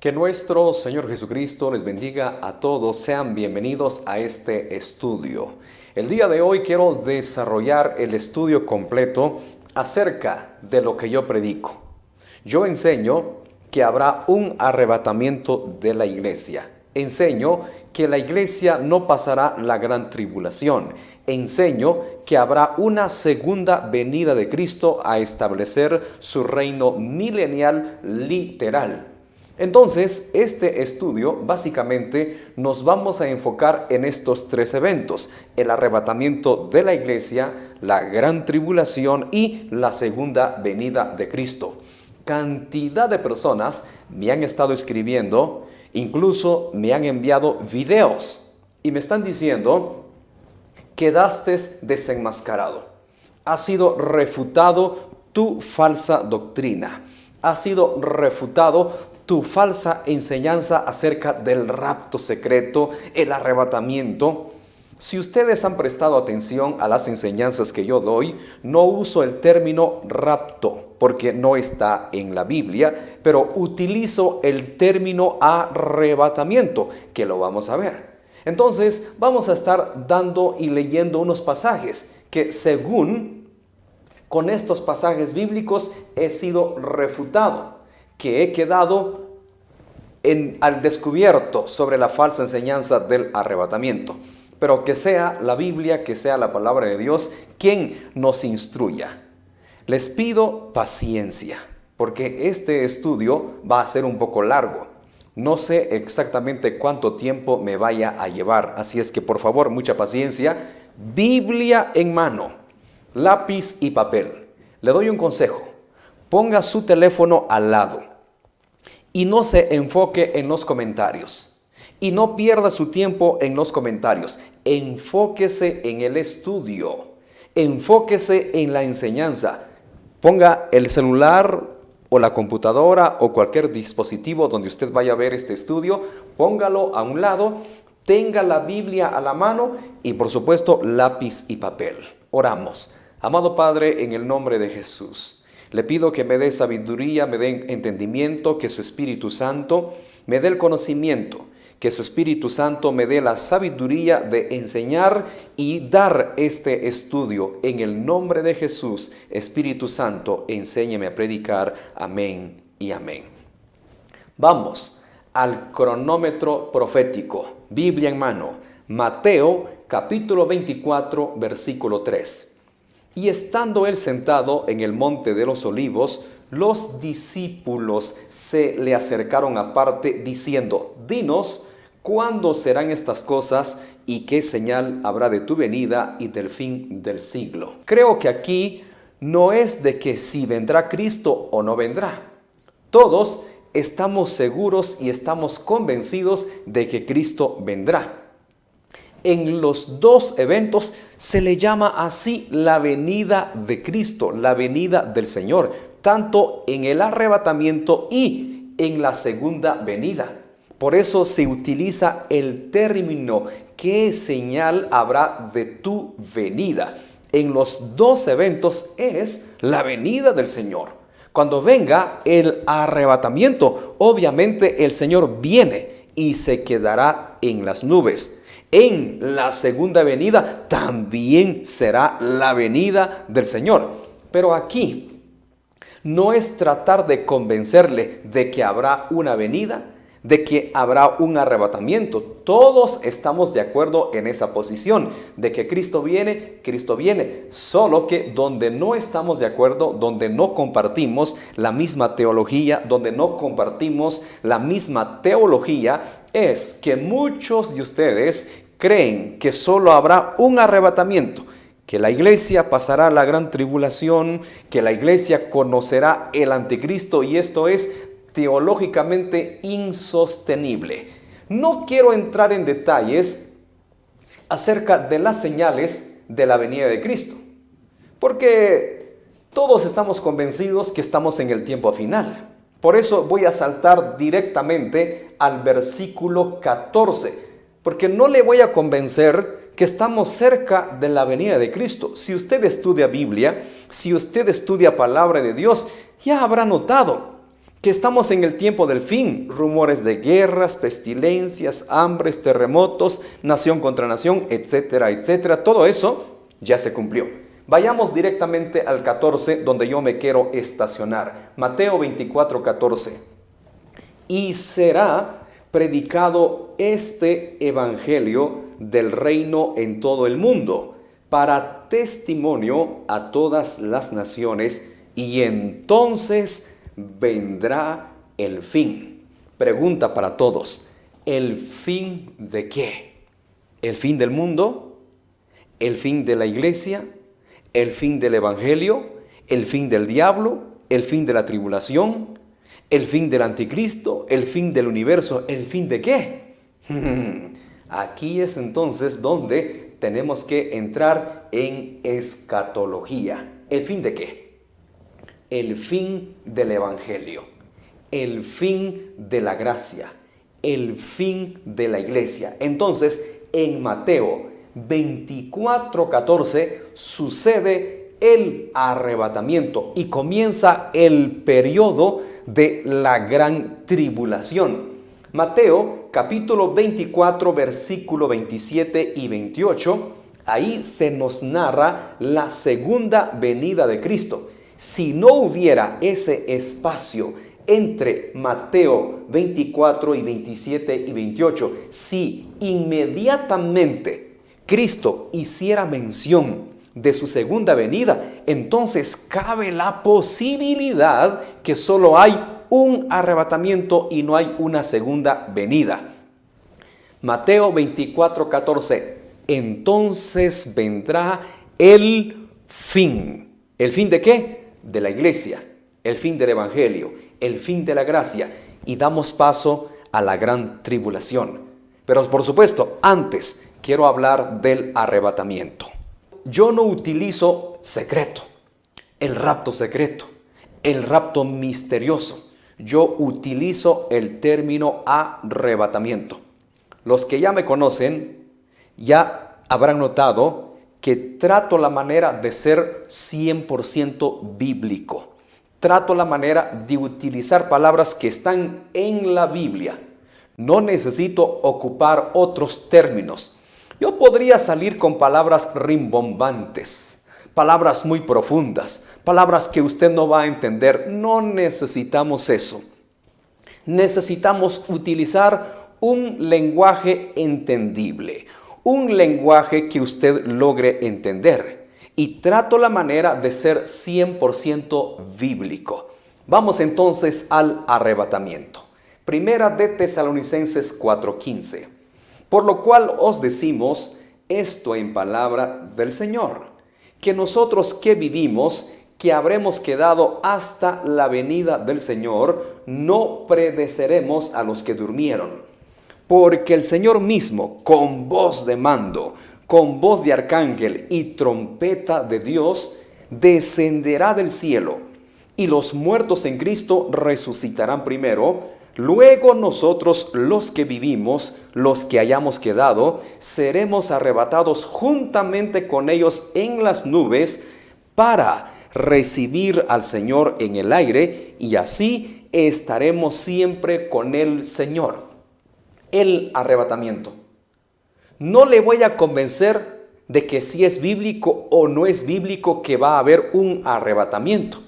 Que nuestro Señor Jesucristo les bendiga a todos. Sean bienvenidos a este estudio. El día de hoy quiero desarrollar el estudio completo acerca de lo que yo predico. Yo enseño que habrá un arrebatamiento de la iglesia. Enseño que la iglesia no pasará la gran tribulación. Enseño que habrá una segunda venida de Cristo a establecer su reino milenial literal. Entonces, este estudio básicamente nos vamos a enfocar en estos tres eventos: el arrebatamiento de la iglesia, la gran tribulación y la segunda venida de Cristo. Cantidad de personas me han estado escribiendo, incluso me han enviado videos y me están diciendo: quedaste desenmascarado, ha sido refutado tu falsa doctrina, ha sido refutado tu falsa enseñanza acerca del rapto secreto, el arrebatamiento. Si ustedes han prestado atención a las enseñanzas que yo doy, no uso el término rapto porque no está en la Biblia, pero utilizo el término arrebatamiento, que lo vamos a ver. Entonces, vamos a estar dando y leyendo unos pasajes que, según con estos pasajes bíblicos, he sido refutado, que he quedado al descubierto sobre la falsa enseñanza del arrebatamiento. Pero que sea la Biblia, que sea la palabra de Dios quien nos instruya. Les pido paciencia, porque este estudio va a ser un poco largo. No sé exactamente cuánto tiempo me vaya a llevar, así es que por favor, mucha paciencia. Biblia en mano, lápiz y papel. Le doy un consejo: ponga su teléfono al lado y no se enfoque en los comentarios. Y no pierda su tiempo en los comentarios. Enfóquese en el estudio. Enfóquese en la enseñanza. Ponga el celular o la computadora o cualquier dispositivo donde usted vaya a ver este estudio. Póngalo a un lado. Tenga la Biblia a la mano y, por supuesto, lápiz y papel. Oramos. Amado Padre, en el nombre de Jesús, le pido que me dé sabiduría, me dé entendimiento, que su Espíritu Santo me dé el conocimiento, que su Espíritu Santo me dé la sabiduría de enseñar y dar este estudio. En el nombre de Jesús, Espíritu Santo, enséñeme a predicar. Amén y amén. Vamos al cronómetro profético. Biblia en mano. Mateo capítulo 24, versículo 3. Y estando él sentado en el monte de los olivos, los discípulos se le acercaron aparte diciendo: dinos, ¿cuándo serán estas cosas y qué señal habrá de tu venida y del fin del siglo? Creo que aquí no es de que si vendrá Cristo o no vendrá. Todos estamos seguros y estamos convencidos de que Cristo vendrá. En los dos eventos se le llama así la venida de Cristo, la venida del Señor, tanto en el arrebatamiento y en la segunda venida. Por eso se utiliza el término: ¿qué señal habrá de tu venida? En los dos eventos es la venida del Señor. Cuando venga el arrebatamiento, obviamente el Señor viene y se quedará en las nubes. En la segunda venida también será la venida del Señor. Pero aquí no es tratar de convencerle de que habrá una venida, de que habrá un arrebatamiento. Todos estamos de acuerdo en esa posición, de que Cristo viene. Solo que donde no estamos de acuerdo, donde no compartimos la misma teología, donde no compartimos la misma teología, es que muchos de ustedes creen que solo habrá un arrebatamiento, que la iglesia pasará la gran tribulación, que la iglesia conocerá el anticristo, y esto es teológicamente insostenible. No quiero entrar en detalles acerca de las señales de la venida de Cristo, porque todos estamos convencidos que estamos en el tiempo final. Por eso voy a saltar directamente al versículo 14, porque no le voy a convencer que estamos cerca de la venida de Cristo. Si usted estudia Biblia, si usted estudia palabra de Dios, ya habrá notado que estamos en el tiempo del fin, rumores de guerras, pestilencias, hambres, terremotos, nación contra nación, etcétera, etcétera. Todo eso ya se cumplió. Vayamos directamente al 14, donde yo me quiero estacionar. Mateo 24, 14. Y será predicado este evangelio del reino en todo el mundo, para testimonio a todas las naciones, y entonces vendrá el fin. Pregunta para todos: ¿el fin de qué? ¿El fin del mundo? ¿El fin de la iglesia? ¿El fin del evangelio? ¿El fin del diablo? ¿El fin de la tribulación? ¿El fin del anticristo? ¿El fin del universo? ¿El fin de qué? Aquí es entonces donde tenemos que entrar en escatología. ¿El fin de qué? El fin del evangelio, el fin de la gracia, el fin de la iglesia. Entonces, en Mateo 24:14 sucede el arrebatamiento y comienza el periodo de la gran tribulación. Mateo capítulo 24, versículo 27 y 28, ahí se nos narra la segunda venida de Cristo. Si no hubiera ese espacio entre Mateo 24 y 27 y 28, si inmediatamente Cristo hiciera mención de su segunda venida, entonces cabe la posibilidad que solo hay un arrebatamiento y no hay una segunda venida. Mateo 24, 14. Entonces vendrá el fin. ¿El fin de qué? De la iglesia, el fin del evangelio, el fin de la gracia, y damos paso a la gran tribulación. Pero por supuesto, antes quiero hablar del arrebatamiento. Yo no utilizo secreto, el rapto secreto, el rapto misterioso. Yo utilizo el término arrebatamiento. Los que ya me conocen ya habrán notado que trato la manera de ser 100% bíblico. Trato la manera de utilizar palabras que están en la Biblia. No necesito ocupar otros términos. Yo podría salir con palabras rimbombantes, palabras muy profundas, palabras que usted no va a entender. No necesitamos eso. Necesitamos utilizar un lenguaje entendible, un lenguaje que usted logre entender. Y trato la manera de ser 100% bíblico. Vamos entonces al arrebatamiento. Primera de Tesalonicenses 4:15. Por lo cual os decimos esto en palabra del Señor, que nosotros que vivimos, que habremos quedado hasta la venida del Señor, no precederemos a los que durmieron. Porque el Señor mismo, con voz de mando, con voz de arcángel y trompeta de Dios, descenderá del cielo, y los muertos en Cristo resucitarán primero. Luego nosotros, los que vivimos, los que hayamos quedado, seremos arrebatados juntamente con ellos en las nubes para recibir al Señor en el aire, y así estaremos siempre con el Señor. El arrebatamiento. No le voy a convencer de que si es bíblico o no es bíblico que va a haber un arrebatamiento.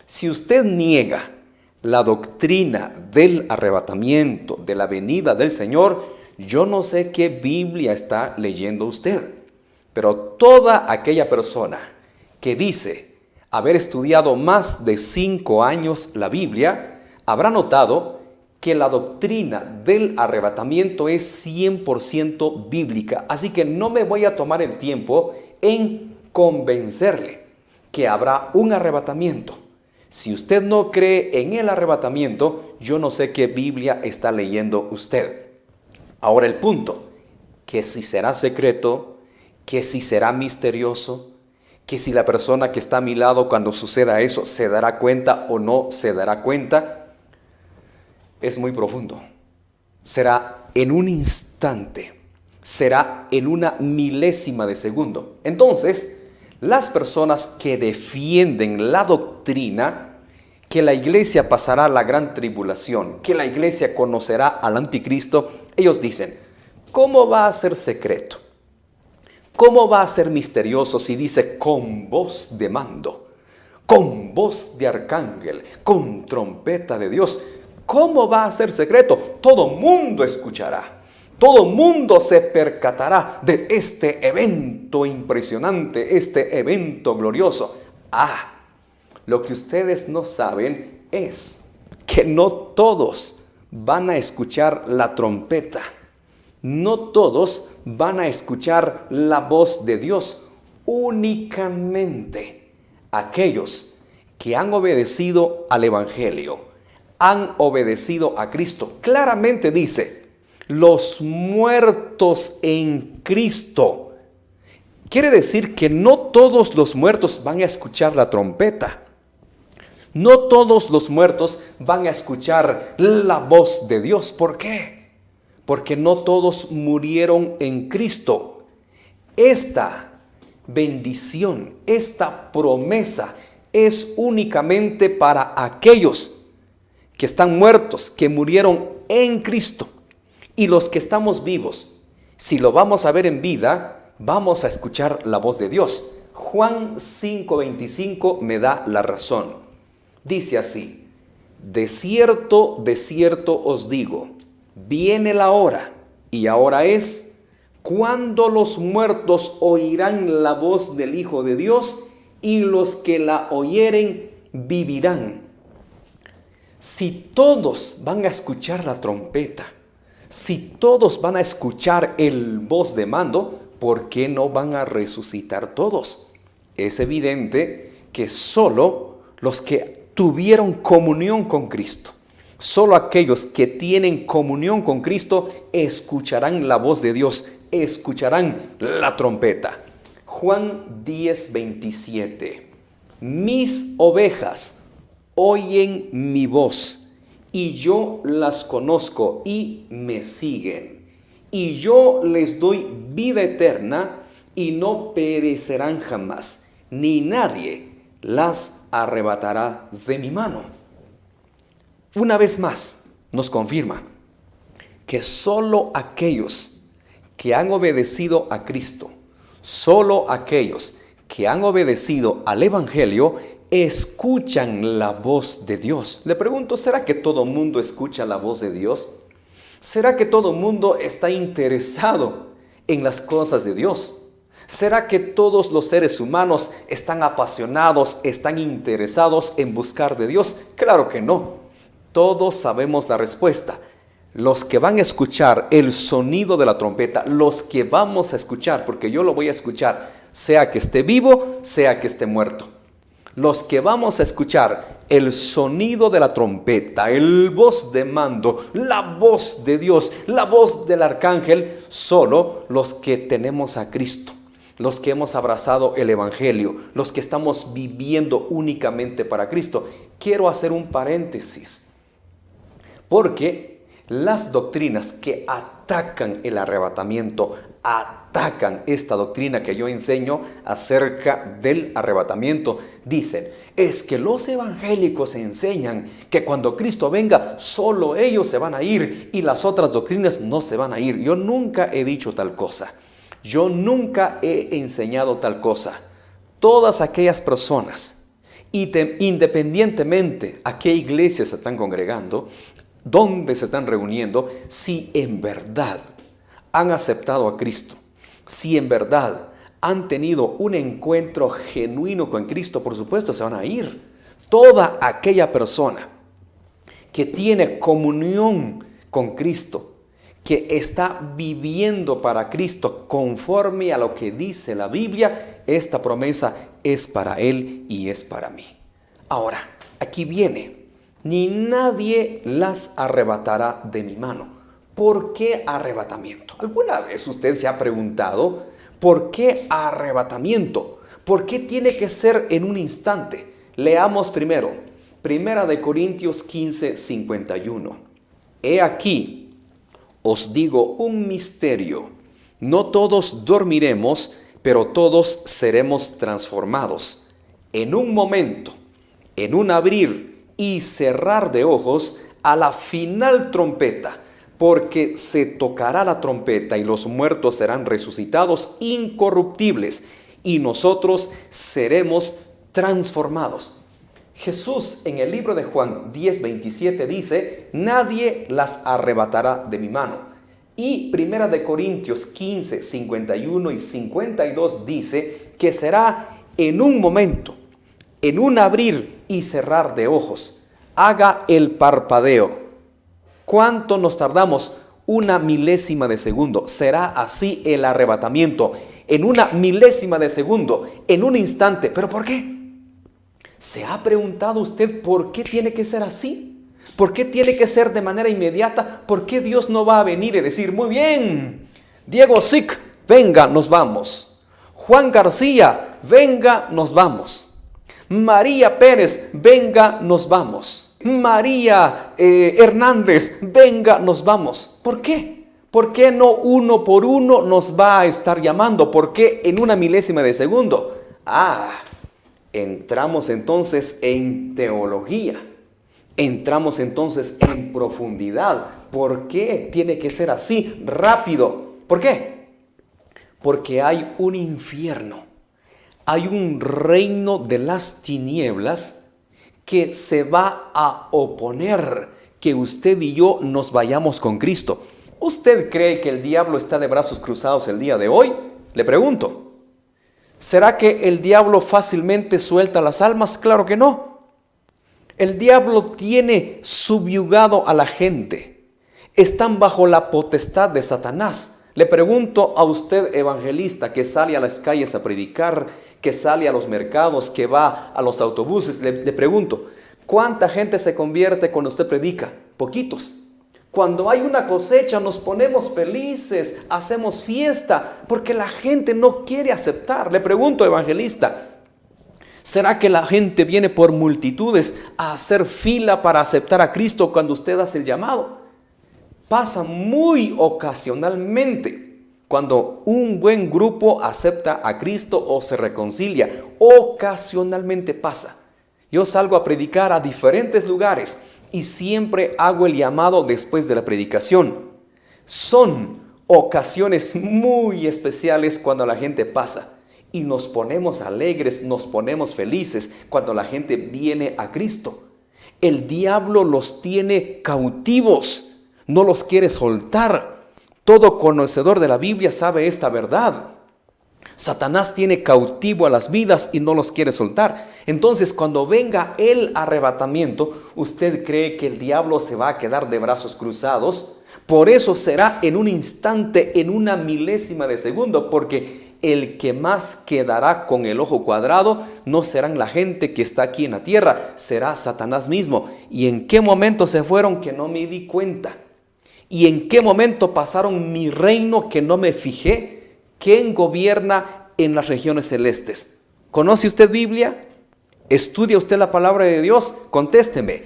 Si usted niega la doctrina del arrebatamiento, de la venida del Señor, yo no sé qué Biblia está leyendo usted. Pero toda aquella persona que dice haber estudiado más de 5 años la Biblia, habrá notado que la doctrina del arrebatamiento es 100% bíblica. Así que no me voy a tomar el tiempo en convencerle que habrá un arrebatamiento. Si usted no cree en el arrebatamiento, yo no sé qué Biblia está leyendo usted. Ahora el punto, que si será secreto, que si será misterioso, que si la persona que está a mi lado cuando suceda eso se dará cuenta o no se dará cuenta, es muy profundo. Será en un instante, será en una milésima de segundo. Entonces, las personas que defienden la doctrina que la iglesia pasará la gran tribulación, que la iglesia conocerá al anticristo, ellos dicen, ¿cómo va a ser secreto? ¿Cómo va a ser misterioso si dice con voz de mando, con voz de arcángel, con trompeta de Dios? ¿Cómo va a ser secreto? Todo mundo escuchará. Todo mundo se percatará de este evento impresionante, este evento glorioso. Lo que ustedes no saben es que no todos van a escuchar la trompeta. No todos van a escuchar la voz de Dios. Únicamente aquellos que han obedecido al Evangelio, han obedecido a Cristo. Claramente dice, los muertos en Cristo. Quiere decir que no todos los muertos van a escuchar la trompeta. No todos los muertos van a escuchar la voz de Dios. ¿Por qué? Porque no todos murieron en Cristo. Esta bendición, esta promesa es únicamente para aquellos que están muertos, que murieron en Cristo. Y los que estamos vivos, si lo vamos a ver en vida, vamos a escuchar la voz de Dios. Juan 5:25 me da la razón. Dice así, de cierto os digo, viene la hora, y ahora es, cuando los muertos oirán la voz del Hijo de Dios, y los que la oyeren vivirán. Si todos van a escuchar la trompeta, si todos van a escuchar el voz de mando, ¿por qué no van a resucitar todos? Es evidente que solo los que tuvieron comunión con Cristo, solo aquellos que tienen comunión con Cristo escucharán la voz de Dios, escucharán la trompeta. Juan 10:27. Mis ovejas oyen mi voz, y yo las conozco y me siguen. Y yo les doy vida eterna y no perecerán jamás, ni nadie las arrebatará de mi mano. Una vez más nos confirma que solo aquellos que han obedecido a Cristo, solo aquellos que han obedecido al Evangelio, escuchan la voz de Dios. Le pregunto, ¿será que todo mundo escucha la voz de Dios? ¿Será que todo mundo está interesado en las cosas de Dios? ¿Será que todos los seres humanos están apasionados, están interesados en buscar de Dios? Claro que no. Todos sabemos la respuesta. Los que van a escuchar el sonido de la trompeta, los que vamos a escuchar, porque yo lo voy a escuchar, sea que esté vivo, sea que esté muerto. Los que vamos a escuchar el sonido de la trompeta, el voz de mando, la voz de Dios, la voz del arcángel, solo los que tenemos a Cristo, los que hemos abrazado el Evangelio, los que estamos viviendo únicamente para Cristo. Quiero hacer un paréntesis, porque las doctrinas que atacan el arrebatamiento, atacan esta doctrina que yo enseño acerca del arrebatamiento, dicen, es que los evangélicos enseñan que cuando Cristo venga, solo ellos se van a ir y las otras doctrinas no se van a ir. Yo nunca he dicho tal cosa. Yo nunca he enseñado tal cosa. Todas aquellas personas, independientemente a qué iglesia se están congregando, dónde se están reuniendo, si en verdad han aceptado a Cristo, si en verdad han tenido un encuentro genuino con Cristo, por supuesto se van a ir. Toda aquella persona que tiene comunión con Cristo, que está viviendo para Cristo conforme a lo que dice la Biblia, esta promesa es para él y es para mí. Ahora, aquí viene, ni nadie las arrebatará de mi mano. ¿Por qué arrebatamiento? ¿Alguna vez usted se ha preguntado por qué arrebatamiento? ¿Por qué tiene que ser en un instante? Leamos primero, 1 Corintios 15:51. He aquí, os digo un misterio, no todos dormiremos, pero todos seremos transformados. En un momento, en un abrir y cerrar de ojos a la final trompeta, porque se tocará la trompeta y los muertos serán resucitados incorruptibles y nosotros seremos transformados. Jesús en el libro de Juan 10:27 dice: nadie las arrebatará de mi mano. Y Primera de Corintios 15:51 y 52 dice que será en un momento, en un abrir y cerrar de ojos. Haga el parpadeo. ¿Cuánto nos tardamos? Una milésima de segundo. Será así el arrebatamiento. En una milésima de segundo, en un instante. ¿Pero por qué? ¿Se ha preguntado usted por qué tiene que ser así? ¿Por qué tiene que ser de manera inmediata? ¿Por qué Dios no va a venir y decir: muy bien, Diego Sic, venga, nos vamos? Juan García, venga, nos vamos. María Pérez, venga, nos vamos. María Hernández, venga, nos vamos. ¿Por qué? ¿Por qué no uno por uno nos va a estar llamando? ¿Por qué en una milésima de segundo? Entramos entonces en teología. Entramos entonces en profundidad. ¿Por qué tiene que ser así, rápido? ¿Por qué? Porque hay un infierno. Hay un reino de las tinieblas que se va a oponer que usted y yo nos vayamos con Cristo. ¿Usted cree que el diablo está de brazos cruzados el día de hoy? Le pregunto. ¿Será que el diablo fácilmente suelta las almas? Claro que no. El diablo tiene subyugado a la gente. Están bajo la potestad de Satanás. Le pregunto a usted, evangelista, que sale a las calles a predicar, que sale a los mercados, que va a los autobuses, le pregunto, ¿cuánta gente se convierte cuando usted predica? Poquitos. Cuando hay una cosecha nos ponemos felices, hacemos fiesta, porque la gente no quiere aceptar. Le pregunto, evangelista, ¿será que la gente viene por multitudes a hacer fila para aceptar a Cristo cuando usted hace el llamado? Pasa muy ocasionalmente cuando un buen grupo acepta a Cristo o se reconcilia. Ocasionalmente pasa. Yo salgo a predicar a diferentes lugares y siempre hago el llamado después de la predicación. Son ocasiones muy especiales cuando la gente pasa y nos ponemos alegres, nos ponemos felices cuando la gente viene a Cristo. El diablo los tiene cautivos. No los quiere soltar. Todo conocedor de la Biblia sabe esta verdad. Satanás tiene cautivo a las vidas y no los quiere soltar. Entonces, cuando venga el arrebatamiento, ¿usted cree que el diablo se va a quedar de brazos cruzados? Por eso será en un instante, en una milésima de segundo, porque el que más quedará con el ojo cuadrado no serán la gente que está aquí en la tierra, será Satanás mismo. ¿Y en qué momento se fueron que no me di cuenta? ¿Y en qué momento pasaron mi reino que no me fijé? ¿Quién gobierna en las regiones celestes? ¿Conoce usted Biblia? ¿Estudia usted la palabra de Dios? Contésteme.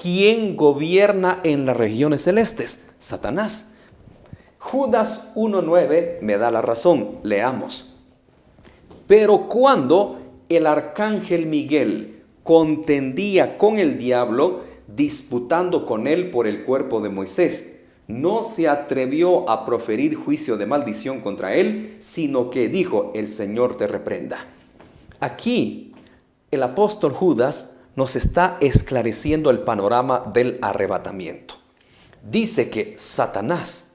¿Quién gobierna en las regiones celestes? Satanás. Judas 1:9 me da la razón. Leamos. Pero cuando el arcángel Miguel contendía con el diablo, disputando con él por el cuerpo de Moisés, no se atrevió a proferir juicio de maldición contra él, sino que dijo: el Señor te reprenda. Aquí el apóstol Judas nos está esclareciendo el panorama del arrebatamiento. Dice que Satanás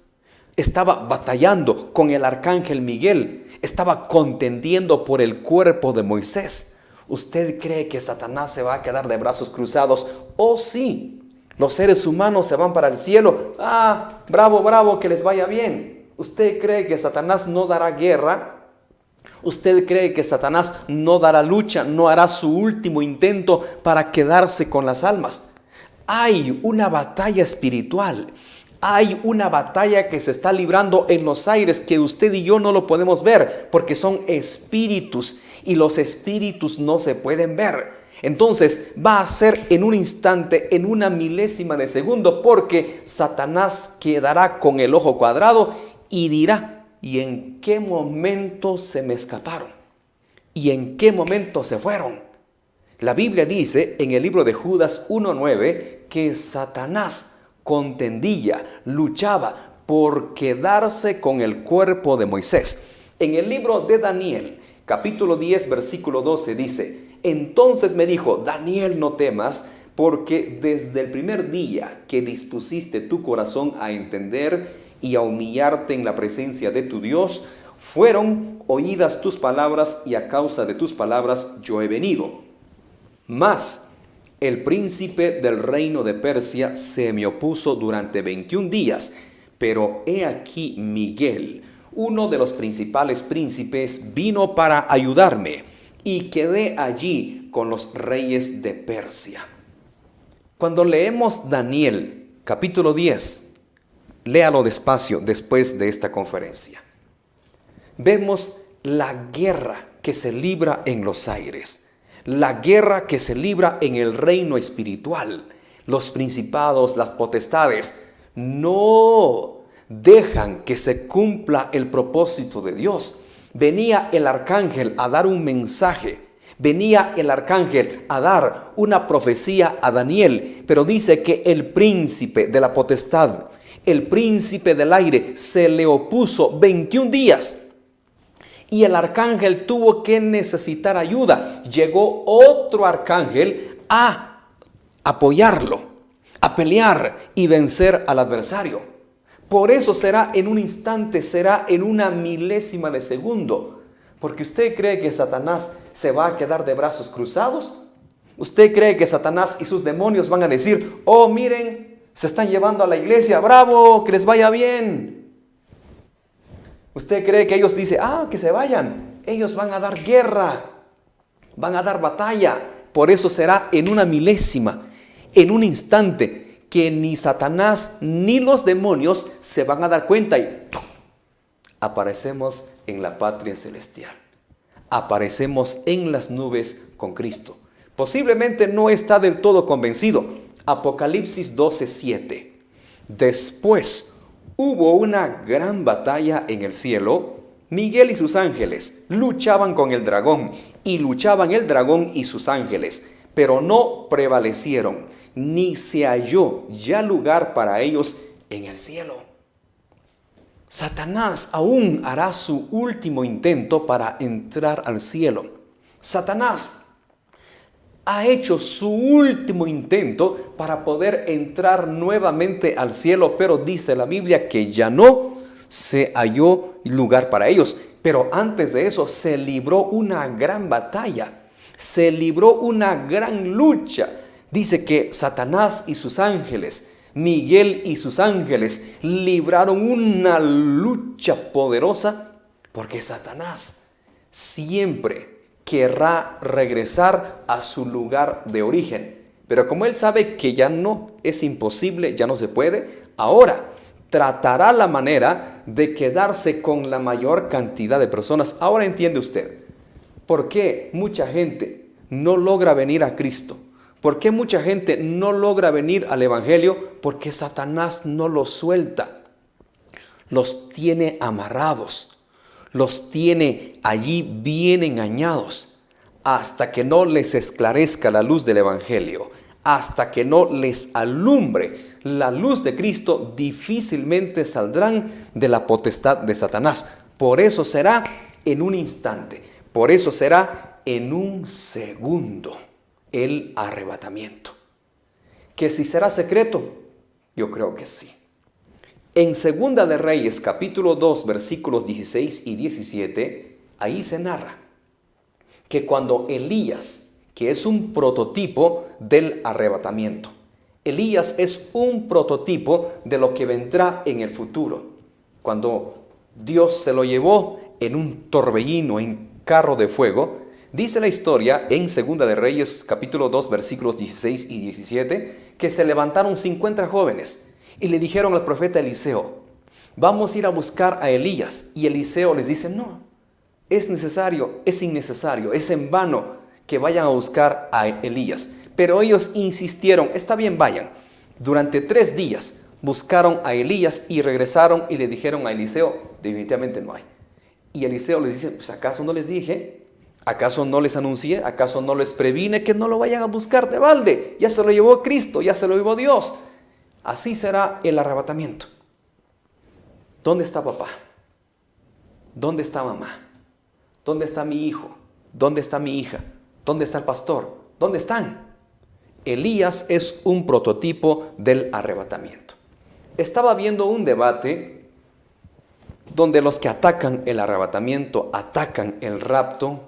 estaba batallando con el arcángel Miguel, estaba contendiendo por el cuerpo de Moisés. ¿Usted cree que Satanás se va a quedar de brazos cruzados? Oh, sí. Los seres humanos se van para el cielo. Bravo, bravo, que les vaya bien. ¿Usted cree que Satanás no dará guerra? ¿Usted cree que Satanás no dará lucha, no hará su último intento para quedarse con las almas? Hay una batalla espiritual. Hay una batalla que se está librando en los aires que usted y yo no lo podemos ver porque son espíritus y los espíritus no se pueden ver. Entonces va a ser en un instante, en una milésima de segundo, porque Satanás quedará con el ojo cuadrado y dirá: ¿y en qué momento se me escaparon? ¿Y en qué momento se fueron? La Biblia dice en el libro de Judas 1:9 que Satanás contendía, luchaba por quedarse con el cuerpo de Moisés. En el libro de Daniel, capítulo 10, versículo 12 dice: entonces me dijo, Daniel, no temas, porque desde el primer día que dispusiste tu corazón a entender y a humillarte en la presencia de tu Dios, fueron oídas tus palabras, y a causa de tus palabras yo he venido. Mas el príncipe del reino de Persia se me opuso durante 21 días, pero he aquí Miguel, uno de los principales príncipes, vino para ayudarme, y quedé allí con los reyes de Persia. Cuando leemos Daniel capítulo 10, léalo despacio después de esta conferencia. Vemos la guerra que se libra en los aires. La guerra que se libra en el reino espiritual. Los principados, las potestades, no dejan que se cumpla el propósito de Dios. Venía el arcángel a dar un mensaje. Venía el arcángel a dar una profecía a Daniel. Pero dice que el príncipe de la potestad, el príncipe del aire, se le opuso 21 días. Y el arcángel tuvo que necesitar ayuda. Llegó otro arcángel a apoyarlo, a pelear y vencer al adversario. Por eso será en un instante, será en una milésima de segundo. Porque usted cree que Satanás se va a quedar de brazos cruzados. Usted cree que Satanás y sus demonios van a decir: oh, miren, se están llevando a la iglesia, bravo, que les vaya bien. ¿Usted cree que ellos dicen: que se vayan? Ellos van a dar guerra, van a dar batalla. Por eso será en una milésima, en un instante, que ni Satanás ni los demonios se van a dar cuenta y ¡pum!, aparecemos en la patria celestial. Aparecemos en las nubes con Cristo. Posiblemente no está del todo convencido. Apocalipsis 12:7. Después hubo una gran batalla en el cielo. Miguel y sus ángeles luchaban con el dragón, y luchaban el dragón y sus ángeles, pero no prevalecieron, ni se halló ya lugar para ellos en el cielo. Satanás aún hará su último intento para entrar al cielo. Satanás ha hecho su último intento para poder entrar nuevamente al cielo, pero dice la Biblia que ya no se halló lugar para ellos. Pero antes de eso se libró una gran batalla, se libró una gran lucha. Dice que Satanás y sus ángeles, Miguel y sus ángeles, libraron una lucha poderosa, porque Satanás siempre querrá regresar a su lugar de origen. Pero como él sabe que ya no es imposible, ya no se puede, ahora tratará la manera de quedarse con la mayor cantidad de personas. Ahora entiende usted por qué mucha gente no logra venir a Cristo. ¿Por qué mucha gente no logra venir al Evangelio? Porque Satanás no los suelta. Los tiene amarrados. Los tiene allí bien engañados, hasta que no les esclarezca la luz del Evangelio, hasta que no les alumbre la luz de Cristo, difícilmente saldrán de la potestad de Satanás. Por eso será en un instante, por eso será en un segundo el arrebatamiento. ¿Que si será secreto? Yo creo que sí. En Segunda de Reyes, capítulo 2, versículos 16 y 17, ahí se narra que cuando Elías, que es un prototipo del arrebatamiento, Elías es un prototipo de lo que vendrá en el futuro. Cuando Dios se lo llevó en un torbellino, en carro de fuego, dice la historia en Segunda de Reyes, capítulo 2, versículos 16 y 17, que se levantaron 50 jóvenes y le dijeron al profeta Eliseo: vamos a ir a buscar a Elías. Y Eliseo les dice: no, es necesario, es innecesario, es en vano que vayan a buscar a Elías. Pero ellos insistieron: está bien, vayan. Durante 3 días buscaron a Elías y regresaron y le dijeron a Eliseo: definitivamente no hay. Y Eliseo les dice: pues ¿acaso no les dije? ¿Acaso no les anuncié? ¿Acaso no les previne que no lo vayan a buscar de balde? Ya se lo llevó Cristo, ya se lo llevó Dios. Así será el arrebatamiento. ¿Dónde está papá? ¿Dónde está mamá? ¿Dónde está mi hijo? ¿Dónde está mi hija? ¿Dónde está el pastor? ¿Dónde están? Elías es un prototipo del arrebatamiento. Estaba viendo un debate donde los que atacan el arrebatamiento atacan el rapto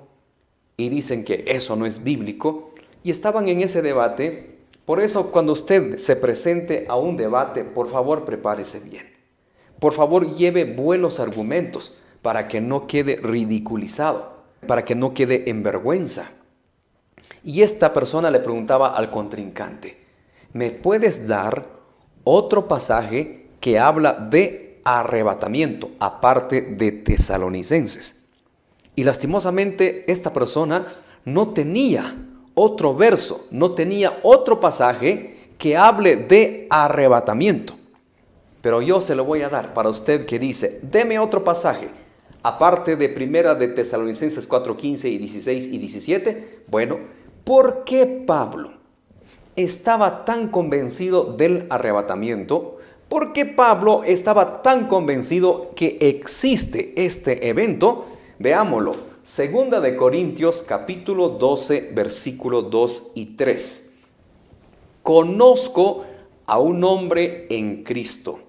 y dicen que eso no es bíblico, y estaban en ese debate. Por eso, cuando usted se presente a un debate, por favor prepárese bien. Por favor lleve buenos argumentos para que no quede ridiculizado, para que no quede en vergüenza. Y esta persona le preguntaba al contrincante: ¿me puedes dar otro pasaje que habla de arrebatamiento, aparte de Tesalonicenses? Y lastimosamente esta persona no tenía otro verso, no tenía otro pasaje que hable de arrebatamiento. Pero yo se lo voy a dar para usted, que dice: deme otro pasaje, aparte de primera de Tesalonicenses 4:15 y 16 y 17. Bueno, ¿por qué Pablo estaba tan convencido del arrebatamiento? ¿Por qué Pablo estaba tan convencido que existe este evento? Veámoslo. Segunda de Corintios capítulo 12, versículos 2 y 3. Conozco a un hombre en Cristo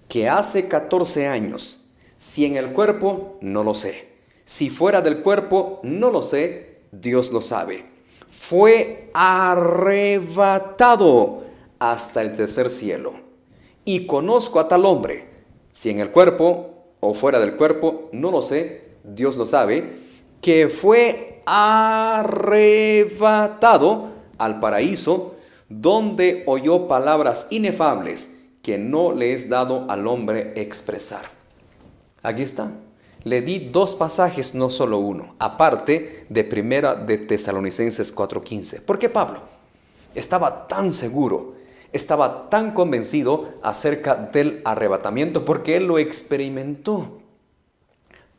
que hace 14 años, si en el cuerpo, no lo sé, si fuera del cuerpo, no lo sé, Dios lo sabe, fue arrebatado hasta el tercer cielo. Y conozco a tal hombre, si en el cuerpo o fuera del cuerpo, no lo sé, Dios lo sabe, que fue arrebatado al paraíso, donde oyó palabras inefables que no le es dado al hombre expresar. Aquí está. Le di dos pasajes, no solo uno, aparte de primera de Tesalonicenses 4:15. ¿Por qué Pablo estaba tan seguro, estaba tan convencido acerca del arrebatamiento? Porque él lo experimentó.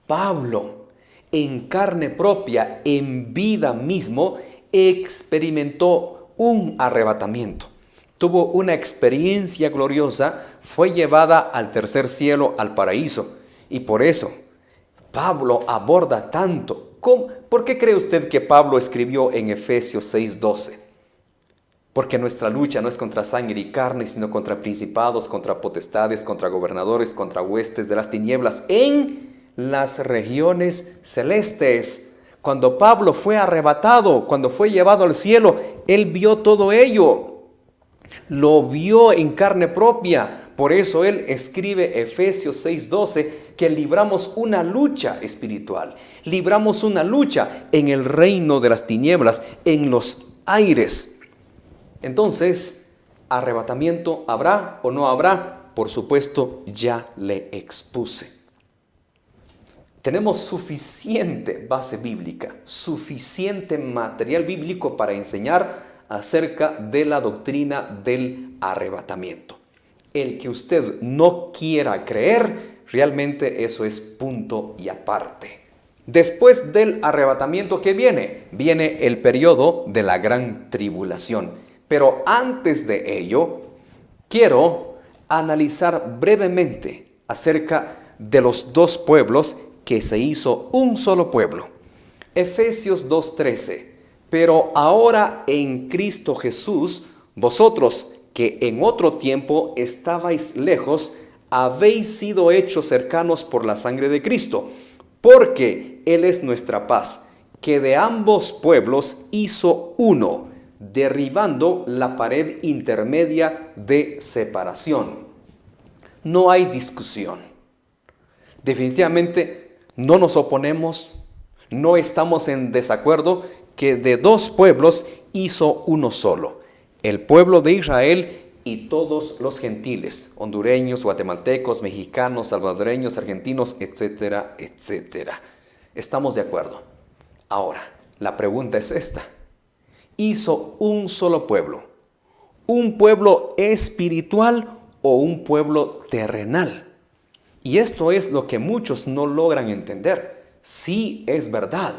Pablo, en carne propia, en vida mismo, experimentó un arrebatamiento. Tuvo una experiencia gloriosa, fue llevada al tercer cielo, al paraíso. Y por eso Pablo aborda tanto. ¿Por qué cree usted que Pablo escribió en Efesios 6:12? Porque nuestra lucha no es contra sangre y carne, sino contra principados, contra potestades, contra gobernadores, contra huestes de las tinieblas en las regiones celestes. Cuando Pablo fue arrebatado, cuando fue llevado al cielo, él vio todo ello. Lo vio en carne propia. Por eso él escribe Efesios 6:12, que libramos una lucha espiritual. Libramos una lucha en el reino de las tinieblas, en los aires. Entonces, ¿arrebatamiento habrá o no habrá? Por supuesto, ya le expuse. Tenemos suficiente base bíblica, suficiente material bíblico para enseñar acerca de la doctrina del arrebatamiento. El que usted no quiera creer, realmente eso es punto y aparte. Después del arrebatamiento, ¿qué viene? Viene el periodo de la gran tribulación. Pero antes de ello, quiero analizar brevemente acerca de los dos pueblos que se hizo un solo pueblo. Efesios 2:13. Pero ahora en Cristo Jesús, vosotros que en otro tiempo estabais lejos, habéis sido hechos cercanos por la sangre de Cristo, porque Él es nuestra paz, que de ambos pueblos hizo uno, derribando la pared intermedia de separación. No hay discusión. Definitivamente no nos oponemos, no estamos en desacuerdo que de dos pueblos hizo uno solo, el pueblo de Israel y todos los gentiles, hondureños, guatemaltecos, mexicanos, salvadoreños, argentinos, etcétera, etcétera. Estamos de acuerdo. Ahora, la pregunta es esta: ¿hizo un solo pueblo? ¿Un pueblo espiritual o un pueblo terrenal? Y esto es lo que muchos no logran entender. Sí, es verdad.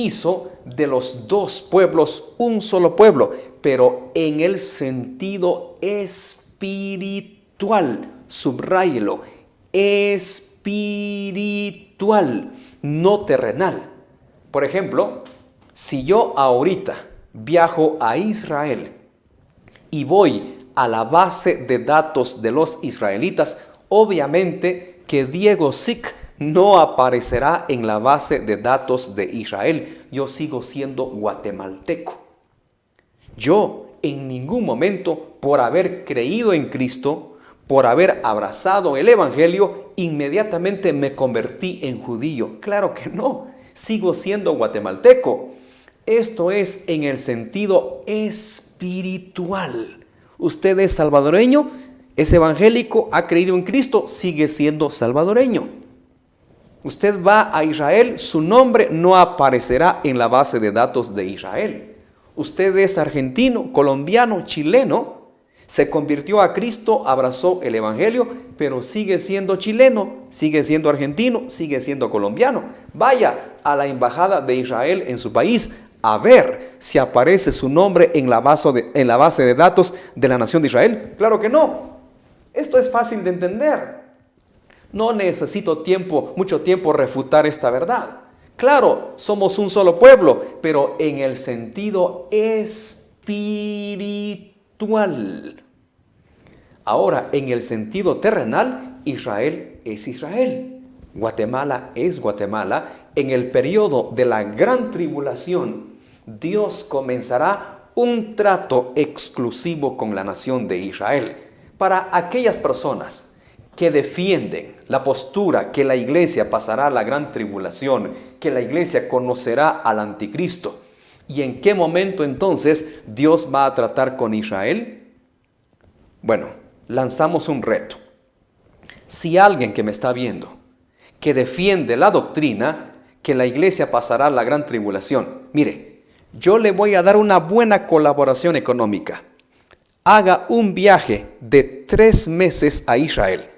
hizo de los dos pueblos un solo pueblo, pero en el sentido espiritual. Subráyelo, espiritual, no terrenal. Por ejemplo, si yo ahorita viajo a Israel y voy a la base de datos de los israelitas, obviamente que Diego Sic no aparecerá en la base de datos de Israel. Yo sigo siendo guatemalteco. Yo en ningún momento, por haber creído en Cristo, por haber abrazado el Evangelio, inmediatamente me convertí en judío. Claro que no, sigo siendo guatemalteco. Esto es en el sentido espiritual. Usted es salvadoreño, es evangélico, ha creído en Cristo, sigue siendo salvadoreño. Usted va a Israel, su nombre no aparecerá en la base de datos de Israel. Usted es argentino, colombiano, chileno, se convirtió a Cristo, abrazó el Evangelio, pero sigue siendo chileno, sigue siendo argentino, sigue siendo colombiano. Vaya a la embajada de Israel en su país a ver si aparece su nombre en la base de datos de la nación de Israel. Claro que no. Esto es fácil de entender. No necesito mucho tiempo refutar esta verdad. Claro, somos un solo pueblo, pero en el sentido espiritual. Ahora, en el sentido terrenal, Israel es Israel. Guatemala es Guatemala. En el periodo de la gran tribulación, Dios comenzará un trato exclusivo con la nación de Israel. Para aquellas personas que defienden la postura que la iglesia pasará la gran tribulación, que la iglesia conocerá al anticristo. ¿Y en qué momento entonces Dios va a tratar con Israel? Bueno, lanzamos un reto. Si alguien que me está viendo, que defiende la doctrina que la iglesia pasará la gran tribulación, mire, yo le voy a dar una buena colaboración económica. Haga un viaje de 3 meses a Israel.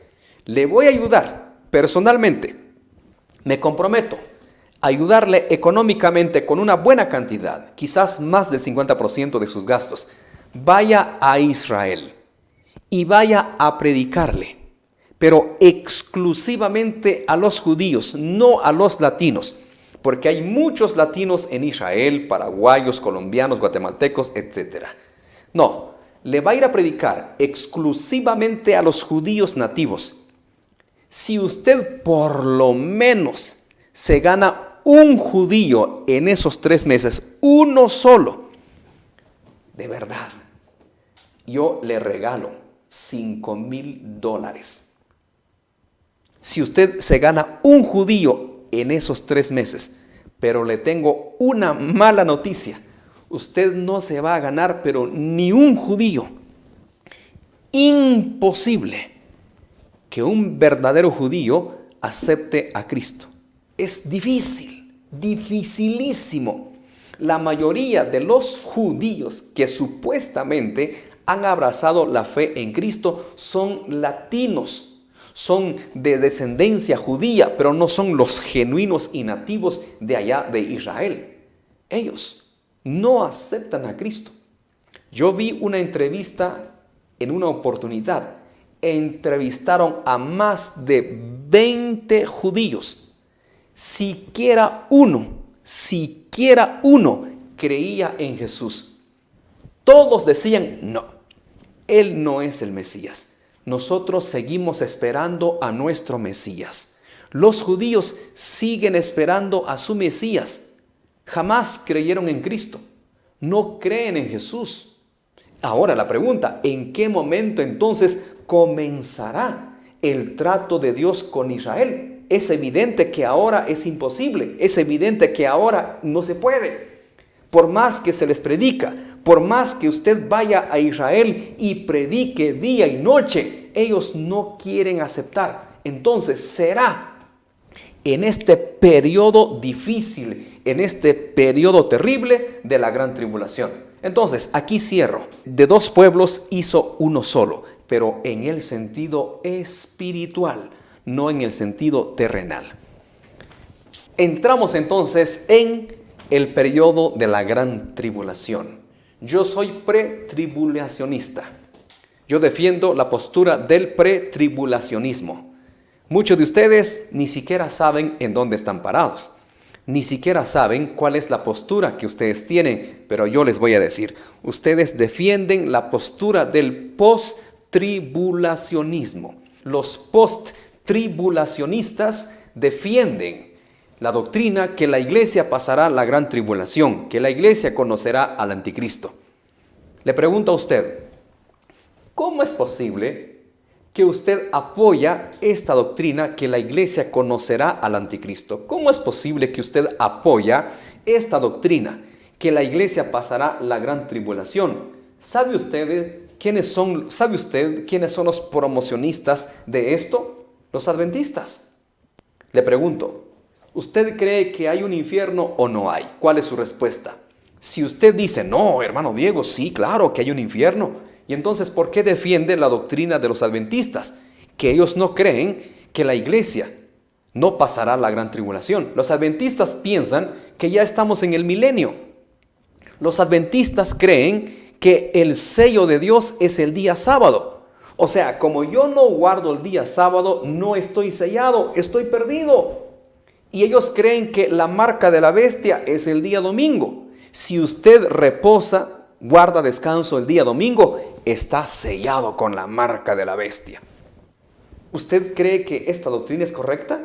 Le voy a ayudar personalmente. Me comprometo a ayudarle económicamente con una buena cantidad, quizás más del 50% de sus gastos. Vaya a Israel y vaya a predicarle, pero exclusivamente a los judíos, no a los latinos, porque hay muchos latinos en Israel, paraguayos, colombianos, guatemaltecos, etc. No, le va a ir a predicar exclusivamente a los judíos nativos. Si usted por lo menos se gana un judío en esos 3 meses, uno solo, de verdad, yo le regalo $5,000. Si usted se gana un judío en esos 3 meses, pero le tengo una mala noticia, usted no se va a ganar pero ni un judío. Imposible que un verdadero judío acepte a Cristo. Es difícil, dificilísimo. La mayoría de los judíos que supuestamente han abrazado la fe en Cristo son latinos, son de descendencia judía, pero no son los genuinos y nativos de allá de Israel. Ellos no aceptan a Cristo. Yo vi una entrevista en una oportunidad. Entrevistaron a más de 20 judíos. Siquiera uno creía en Jesús. Todos decían, no, Él no es el Mesías. Nosotros seguimos esperando a nuestro Mesías. Los judíos siguen esperando a su Mesías. Jamás creyeron en Cristo. No creen en Jesús. Ahora la pregunta, ¿en qué momento entonces comenzará el trato de Dios con Israel? Es evidente que ahora es imposible. Es evidente que ahora no se puede. Por más que se les predica, por más que usted vaya a Israel y predique día y noche, ellos no quieren aceptar. Entonces será en este periodo difícil, en este periodo terrible de la gran tribulación. Entonces, aquí cierro. De 2 pueblos hizo uno solo, pero en el sentido espiritual, no en el sentido terrenal. Entramos entonces en el periodo de la gran tribulación. Yo soy pretribulacionista. Yo defiendo la postura del pretribulacionismo. Muchos de ustedes ni siquiera saben en dónde están parados. Ni siquiera saben cuál es la postura que ustedes tienen, pero yo les voy a decir, ustedes defienden la postura del post-tribulacionismo. Los post-tribulacionistas defienden la doctrina que la iglesia pasará la gran tribulación, que la iglesia conocerá al anticristo. Le pregunto a usted, ¿cómo es posible que usted apoya esta doctrina que la iglesia conocerá al anticristo? ¿Cómo es posible que usted apoya esta doctrina que la iglesia pasará la gran tribulación? ¿Sabe usted quiénes son los promocionistas de esto? Los adventistas. Le pregunto, ¿usted cree que hay un infierno o no hay? ¿Cuál es su respuesta? Si usted dice, no, hermano Diego, sí, claro que hay un infierno. Y entonces, ¿por qué defiende la doctrina de los adventistas? Que ellos no creen que la iglesia no pasará la gran tribulación. Los adventistas piensan que ya estamos en el milenio. Los adventistas creen que el sello de Dios es el día sábado. O sea, como yo no guardo el día sábado, no estoy sellado, estoy perdido. Y ellos creen que la marca de la bestia es el día domingo. Si usted reposa, guarda descanso el día domingo, está sellado con la marca de la bestia. ¿Usted cree que esta doctrina es correcta?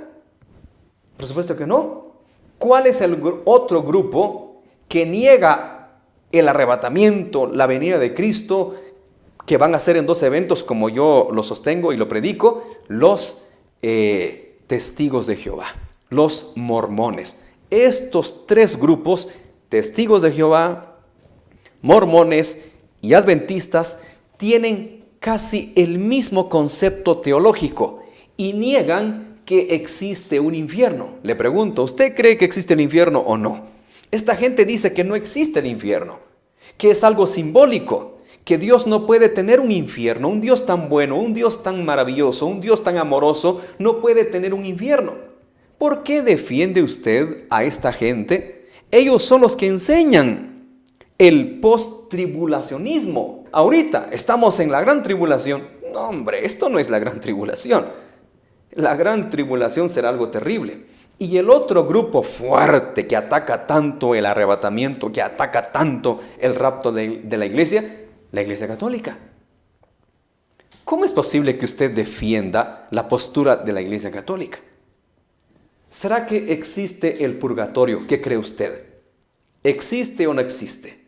Por supuesto que no. ¿Cuál es el otro grupo que niega el arrebatamiento, la venida de Cristo, que van a ser en 2 eventos como yo lo sostengo y lo predico? Los testigos de Jehová, los mormones. Estos 3 grupos, testigos de Jehová, mormones y adventistas, tienen casi el mismo concepto teológico y niegan que existe un infierno. Le pregunto, ¿usted cree que existe el infierno o no? Esta gente dice que no existe el infierno, que es algo simbólico, que Dios no puede tener un infierno. Un Dios tan bueno, un Dios tan maravilloso, un Dios tan amoroso, no puede tener un infierno. ¿Por qué defiende usted a esta gente? Ellos son los que enseñan el post-tribulacionismo. Ahorita estamos en la gran tribulación. No, hombre, esto no es la gran tribulación. La gran tribulación será algo terrible. Y el otro grupo fuerte que ataca tanto el arrebatamiento, que ataca tanto el rapto de la iglesia católica. ¿Cómo es posible que usted defienda la postura de la iglesia católica? ¿Será que existe el purgatorio? ¿Qué cree usted? ¿Existe o no existe?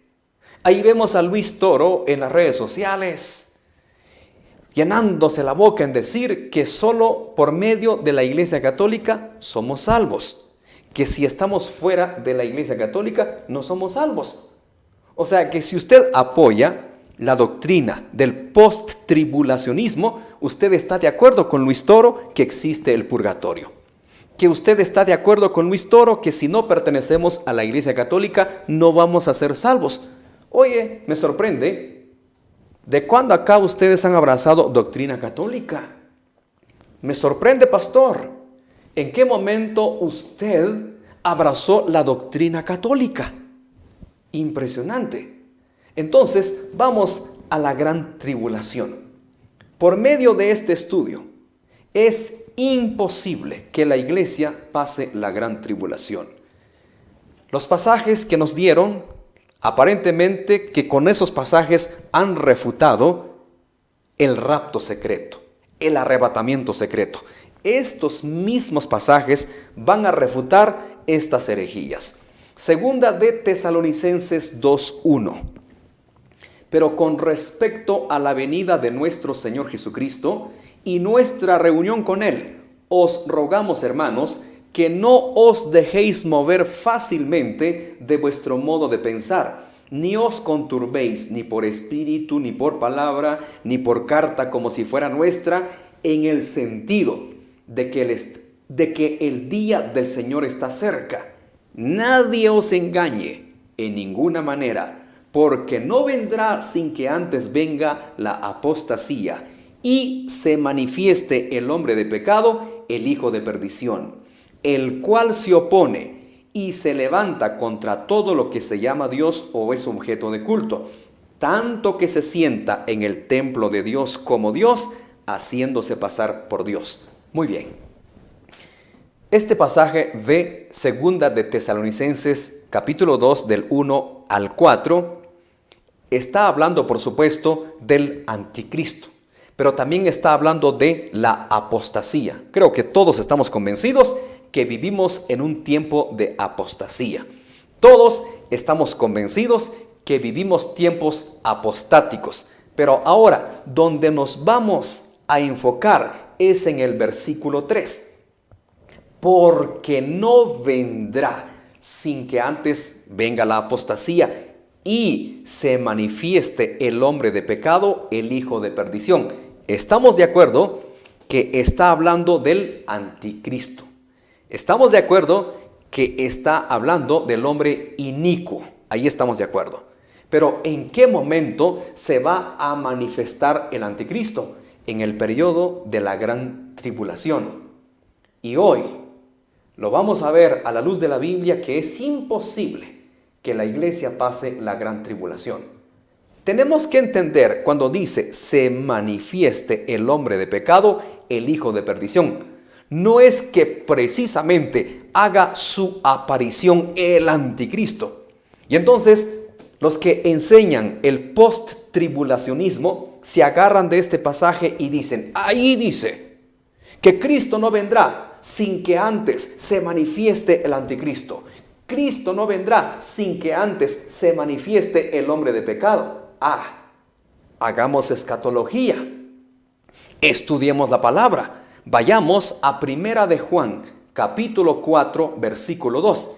Ahí vemos a Luis Toro en las redes sociales, llenándose la boca en decir que solo por medio de la Iglesia Católica somos salvos. Que si estamos fuera de la Iglesia Católica no somos salvos. O sea que si usted apoya la doctrina del post-tribulacionismo, usted está de acuerdo con Luis Toro que existe el purgatorio. Que usted está de acuerdo con Luis Toro que si no pertenecemos a la Iglesia Católica no vamos a ser salvos. Oye, me sorprende, ¿de cuándo acá ustedes han abrazado doctrina católica? Me sorprende, pastor, ¿en qué momento usted abrazó la doctrina católica? Impresionante. Entonces, vamos a la gran tribulación. Por medio de este estudio, es imposible que la iglesia pase la gran tribulación. Los pasajes que nos dieron, aparentemente que con esos pasajes han refutado el rapto secreto, el arrebatamiento secreto. Estos mismos pasajes van a refutar estas herejías. Segunda de Tesalonicenses 2:1. Pero con respecto a la venida de nuestro Señor Jesucristo y nuestra reunión con Él, os rogamos, hermanos, que no os dejéis mover fácilmente de vuestro modo de pensar, ni os conturbéis ni por espíritu, ni por palabra, ni por carta como si fuera nuestra, en el sentido de que el día del Señor está cerca. Nadie os engañe en ninguna manera, porque no vendrá sin que antes venga la apostasía y se manifieste el hombre de pecado, el hijo de perdición, el cual se opone y se levanta contra todo lo que se llama Dios o es objeto de culto, tanto que se sienta en el templo de Dios como Dios, haciéndose pasar por Dios. Muy bien. Este pasaje de Segunda de Tesalonicenses, capítulo 2, del 1 al 4, está hablando, por supuesto, del anticristo, pero también está hablando de la apostasía. Creo que todos estamos convencidos que vivimos en un tiempo de apostasía. Todos estamos convencidos que vivimos tiempos apostáticos. Pero ahora, donde nos vamos a enfocar es en el versículo 3. Porque no vendrá sin que antes venga la apostasía y se manifieste el hombre de pecado, el hijo de perdición. Estamos de acuerdo que está hablando del anticristo. Estamos de acuerdo que está hablando del hombre inicuo. Ahí estamos de acuerdo. Pero ¿en qué momento se va a manifestar el anticristo? En el periodo de la gran tribulación. Y hoy lo vamos a ver a la luz de la Biblia que es imposible que la iglesia pase la gran tribulación. Tenemos que entender cuando dice se manifieste el hombre de pecado, el hijo de perdición. No es que precisamente haga su aparición el anticristo. Y entonces los que enseñan el post-tribulacionismo se agarran de este pasaje y dicen, ahí dice que Cristo no vendrá sin que antes se manifieste el anticristo. Cristo no vendrá sin que antes se manifieste el hombre de pecado. Hagamos escatología. Estudiemos la palabra. Vayamos a Primera de Juan, capítulo 4, versículo 2.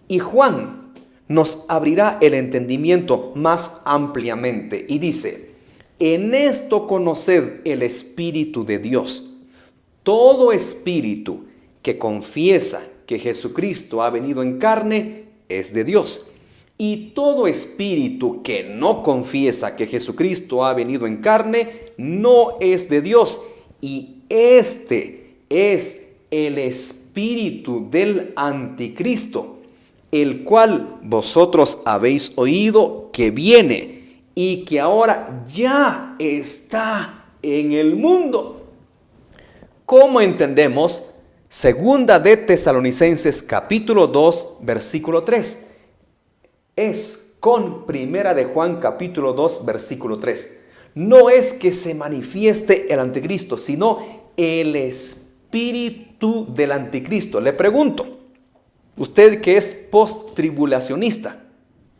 Y Juan nos abrirá el entendimiento más ampliamente. Y dice, en esto conoced el Espíritu de Dios. Todo espíritu que confiesa que Jesucristo ha venido en carne es de Dios. Y todo espíritu que no confiesa que Jesucristo ha venido en carne no es de Dios. Y este es el espíritu del anticristo, el cual vosotros habéis oído que viene y que ahora ya está en el mundo. ¿Cómo entendemos Segunda de Tesalonicenses capítulo 2 versículo 3? Es con Primera de Juan capítulo 2 versículo 3. No es que se manifieste el anticristo, sino el espíritu del anticristo. Le pregunto, usted que es post-tribulacionista,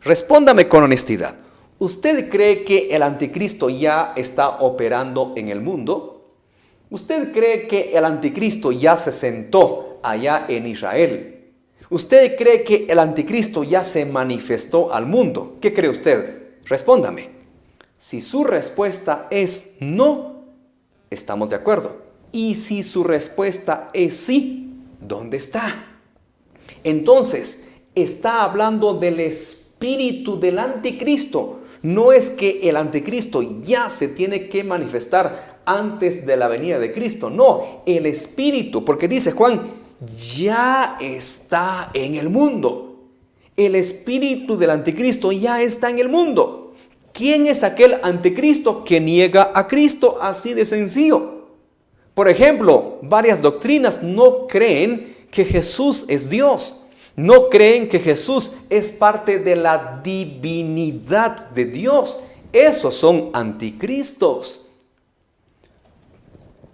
respóndame con honestidad. ¿Usted cree que el anticristo ya está operando en el mundo? ¿Usted cree que el anticristo ya se sentó allá en Israel? ¿Usted cree que el anticristo ya se manifestó al mundo? ¿Qué cree usted? Respóndame. Si su respuesta es no, estamos de acuerdo. Y si su respuesta es sí, ¿dónde está? Entonces, está hablando del espíritu del anticristo. No es que el anticristo ya se tiene que manifestar antes de la venida de Cristo. No, el espíritu, porque dice Juan, ya está en el mundo. El espíritu del anticristo ya está en el mundo. ¿Quién es aquel anticristo que niega a Cristo? Así de sencillo. Por ejemplo, varias doctrinas no creen que Jesús es Dios. No creen que Jesús es parte de la divinidad de Dios. Esos son anticristos.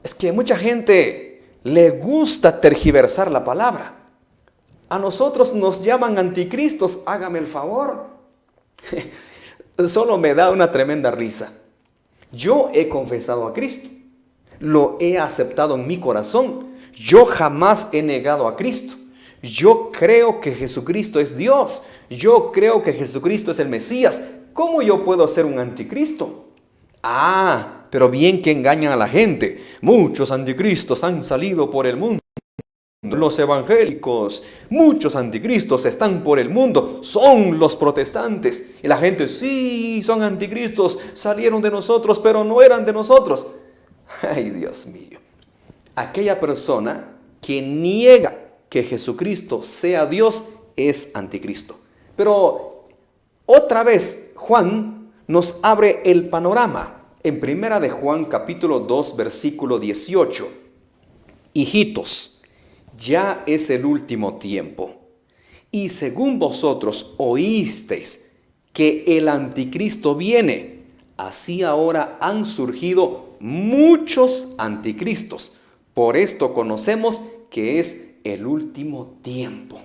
Es que a mucha gente le gusta tergiversar la palabra. A nosotros nos llaman anticristos, hágame el favor. Solo me da una tremenda risa. Yo he confesado a Cristo. Lo he aceptado en mi corazón. Yo jamás he negado a Cristo. Yo creo que Jesucristo es Dios. Yo creo que Jesucristo es el Mesías. ¿Cómo yo puedo ser un anticristo? Pero bien que engañan a la gente. Muchos anticristos han salido por el mundo. Los evangélicos, muchos anticristos están por el mundo. Son los protestantes. Y la gente, sí, son anticristos. Salieron de nosotros, pero no eran de nosotros. Ay, Dios mío. Aquella persona que niega que Jesucristo sea Dios es anticristo. Pero otra vez Juan nos abre el panorama en primera de Juan capítulo 2 versículo 18. Hijitos, ya es el último tiempo, y según vosotros oísteis que el anticristo viene, así ahora han surgido muchos anticristos. Por esto conocemos que es el último tiempo.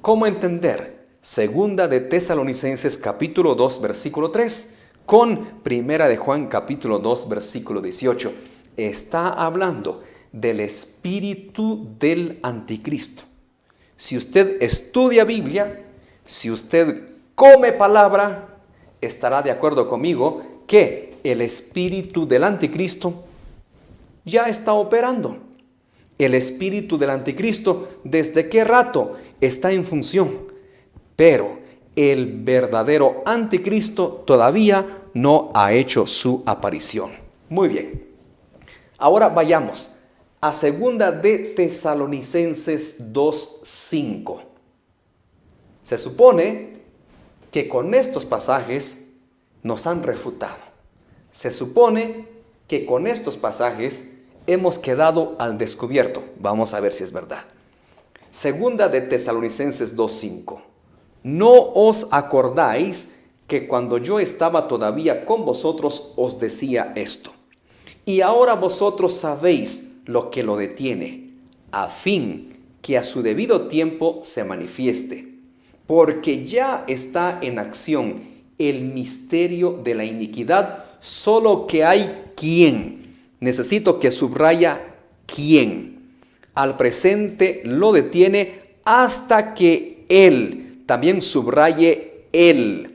¿Cómo entender segunda de Tesalonicenses capítulo 2 versículo 3 con primera de Juan capítulo 2 versículo 18? Está hablando del espíritu del anticristo. Si usted estudia Biblia, si usted come palabra, estará de acuerdo conmigo que el espíritu del anticristo ya está operando. El espíritu del anticristo, ¿desde qué rato está en función? Pero el verdadero anticristo todavía no ha hecho su aparición. Muy bien. Ahora vayamos a segunda de Tesalonicenses 2:5. Se supone que con estos pasajes nos han refutado. Se supone que con estos pasajes hemos quedado al descubierto. Vamos a ver si es verdad. Segunda de Tesalonicenses 2:5. ¿No os acordáis que cuando yo estaba todavía con vosotros os decía esto? Y ahora vosotros sabéis lo que lo detiene, a fin que a su debido tiempo se manifieste. Porque ya está en acción el misterio de la iniquidad, solo que hay quien. Necesito que subraya quién. Al presente lo detiene hasta que él, también subraye él,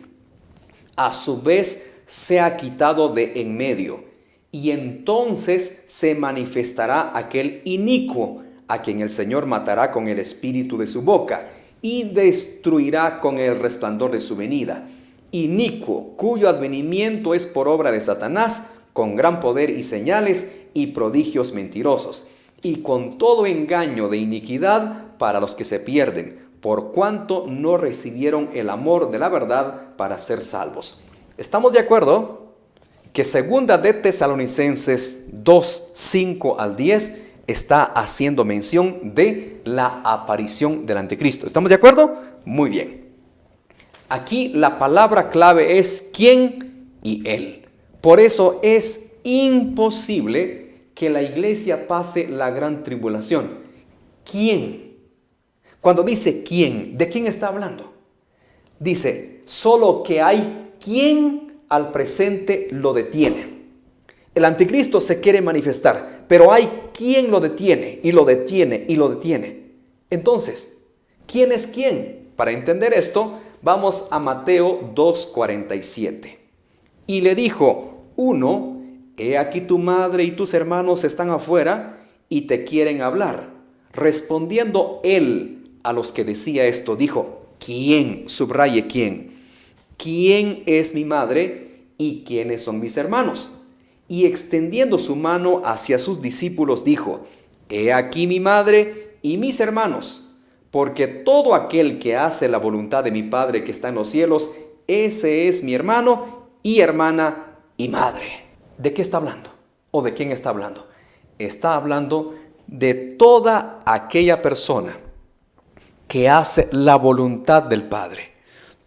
a su vez sea quitado de en medio. Y entonces se manifestará aquel inicuo, a quien el Señor matará con el espíritu de su boca y destruirá con el resplandor de su venida. Inicuo, cuyo advenimiento es por obra de Satanás, con gran poder y señales y prodigios mentirosos, y con todo engaño de iniquidad para los que se pierden, por cuanto no recibieron el amor de la verdad para ser salvos. ¿Estamos de acuerdo? Que segunda de Tesalonicenses 2, 5 al 10 está haciendo mención de la aparición del anticristo. ¿Estamos de acuerdo? Muy bien. Aquí la palabra clave es quién y él. Por eso es imposible que la iglesia pase la gran tribulación. ¿Quién? Cuando dice quién, ¿de quién está hablando? Dice, solo que hay quien al presente lo detiene. El anticristo se quiere manifestar, pero hay quien lo detiene y lo detiene y lo detiene. Entonces, ¿quién es quién? Para entender esto, vamos a Mateo 2:47. Y le dijo, uno, he aquí tu madre y tus hermanos están afuera y te quieren hablar. Respondiendo él a los que decía esto, dijo, ¿quién? Subraye quién. ¿Quién es mi madre y quiénes son mis hermanos? Y extendiendo su mano hacia sus discípulos dijo, he aquí mi madre y mis hermanos, porque todo aquel que hace la voluntad de mi Padre que está en los cielos, ese es mi hermano y hermana y madre. ¿De qué está hablando? ¿O de quién está hablando? Está hablando de toda aquella persona que hace la voluntad del Padre.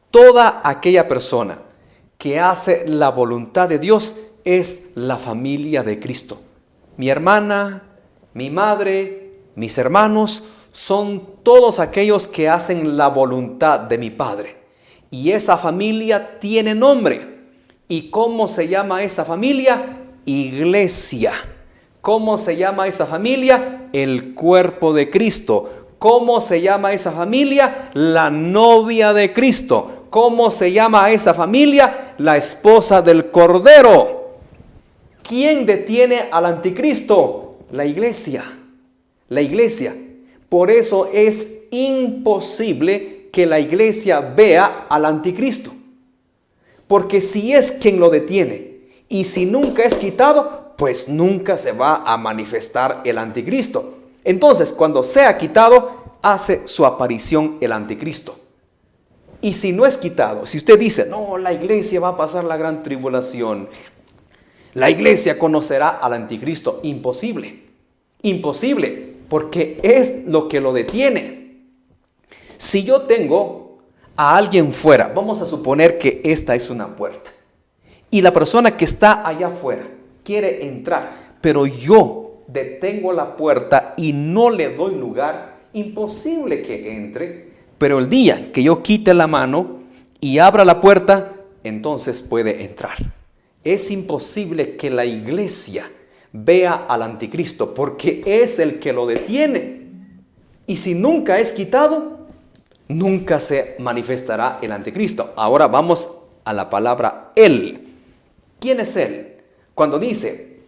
Toda aquella persona que hace la voluntad de Dios es la familia de Cristo. Mi hermana, mi madre, mis hermanos son todos aquellos que hacen la voluntad de mi Padre. Y esa familia tiene nombre. ¿Y cómo se llama esa familia? Iglesia. ¿Cómo se llama esa familia? El cuerpo de Cristo. ¿Cómo se llama esa familia? La novia de Cristo. ¿Cómo se llama a esa familia? La esposa del Cordero. ¿Quién detiene al anticristo? La iglesia. La iglesia. Por eso es imposible que la iglesia vea al anticristo. Porque si es quien lo detiene y si nunca es quitado, pues nunca se va a manifestar el anticristo. Entonces, cuando sea quitado, hace su aparición el anticristo. Y si no es quitado, si usted dice, no, la iglesia va a pasar la gran tribulación, la iglesia conocerá al anticristo, imposible, imposible, porque es lo que lo detiene. Si yo tengo a alguien fuera, vamos a suponer que esta es una puerta, y la persona que está allá afuera quiere entrar, pero yo detengo la puerta y no le doy lugar, imposible que entre. Pero el día que yo quite la mano y abra la puerta, entonces puede entrar. Es imposible que la iglesia vea al anticristo porque es el que lo detiene. Y si nunca es quitado, nunca se manifestará el anticristo. Ahora vamos a la palabra él. ¿Quién es él? Cuando dice,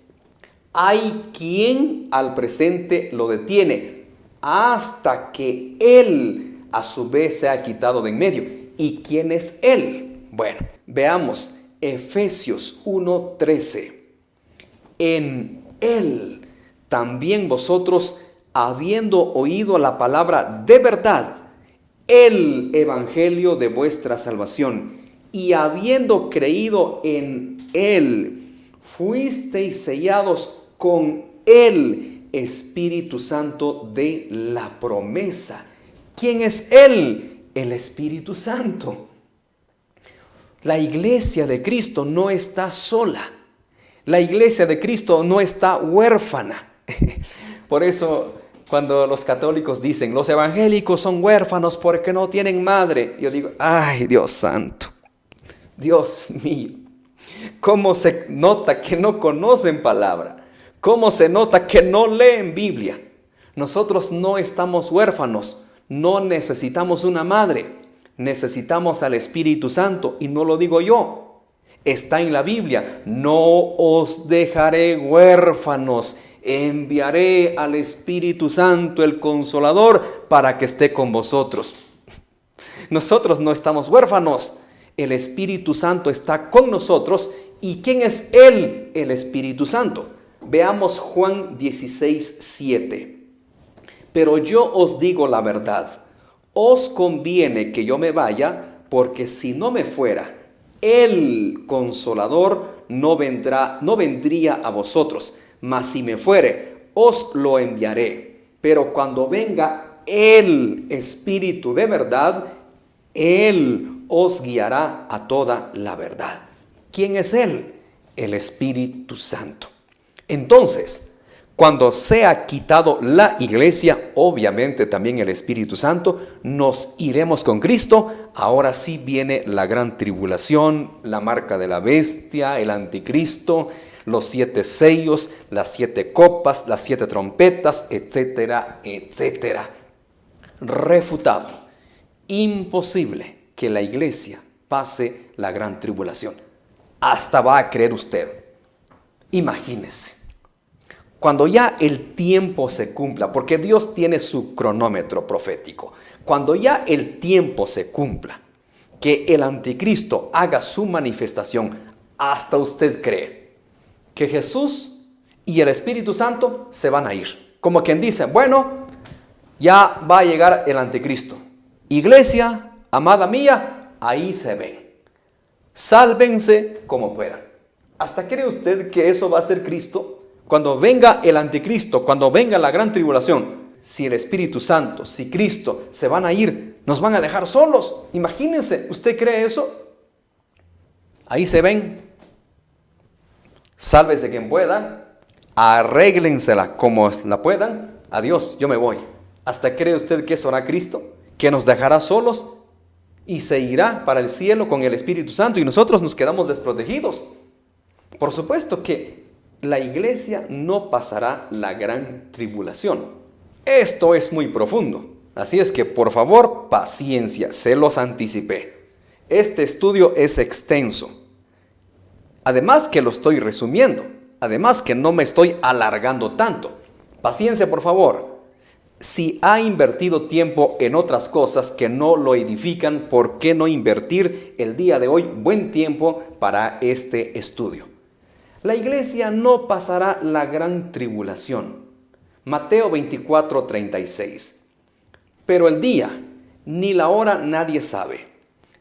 hay quien al presente lo detiene hasta que él a su vez se ha quitado de en medio. ¿Y quién es él? Bueno, veamos Efesios 1:13. En él también vosotros, habiendo oído la palabra de verdad, el evangelio de vuestra salvación, y habiendo creído en él, fuisteis sellados con el Espíritu Santo de la promesa. ¿Quién es él? El Espíritu Santo. La iglesia de Cristo no está sola. La iglesia de Cristo no está huérfana. Por eso, cuando los católicos dicen, los evangélicos son huérfanos porque no tienen madre, yo digo, ay, Dios santo, Dios mío, ¿cómo se nota que no conocen palabra? ¿Cómo se nota que no leen Biblia? Nosotros no estamos huérfanos. No necesitamos una madre, necesitamos al Espíritu Santo, y no lo digo yo, está en la Biblia. No os dejaré huérfanos, enviaré al Espíritu Santo, el Consolador, para que esté con vosotros. Nosotros no estamos huérfanos, el Espíritu Santo está con nosotros. ¿Y quién es él? El Espíritu Santo. Veamos Juan 16:7. Pero yo os digo la verdad, os conviene que yo me vaya, porque si no me fuera, el Consolador no vendría a vosotros, mas si me fuere, os lo enviaré. Pero cuando venga el Espíritu de verdad, él os guiará a toda la verdad. ¿Quién es él? El Espíritu Santo. Entonces, cuando sea quitado la iglesia, obviamente también el Espíritu Santo, nos iremos con Cristo. Ahora sí viene la gran tribulación, la marca de la bestia, el anticristo, los 7 sellos, las 7 copas, las 7 trompetas, etcétera, etcétera. Refutado. Imposible que la iglesia pase la gran tribulación. Hasta va a creer usted. Imagínese. Cuando ya el tiempo se cumpla, porque Dios tiene su cronómetro profético, cuando ya el tiempo se cumpla, que el anticristo haga su manifestación, hasta usted cree que Jesús y el Espíritu Santo se van a ir. Como quien dice, bueno, ya va a llegar el anticristo. Iglesia, amada mía, ahí se ven. Sálvense como puedan. ¿Hasta cree usted que eso va a ser Cristo? Cuando venga el anticristo, cuando venga la gran tribulación, si el Espíritu Santo, si Cristo se van a ir, nos van a dejar solos. Imagínense, ¿usted cree eso? Ahí se ven. Sálvese quien pueda, arréglensela como la puedan. Adiós, yo me voy. ¿Hasta cree usted que eso hará Cristo? ¿Que nos dejará solos y se irá para el cielo con el Espíritu Santo y nosotros nos quedamos desprotegidos? Por supuesto que la iglesia no pasará la gran tribulación. Esto es muy profundo. Así es que, por favor, paciencia, se los anticipé. Este estudio es extenso. Además que lo estoy resumiendo. Además que no me estoy alargando tanto. Paciencia, por favor. Si ha invertido tiempo en otras cosas que no lo edifican, ¿por qué no invertir el día de hoy buen tiempo para este estudio? La iglesia no pasará la gran tribulación. Mateo 24:36. Pero el día, ni la hora nadie sabe,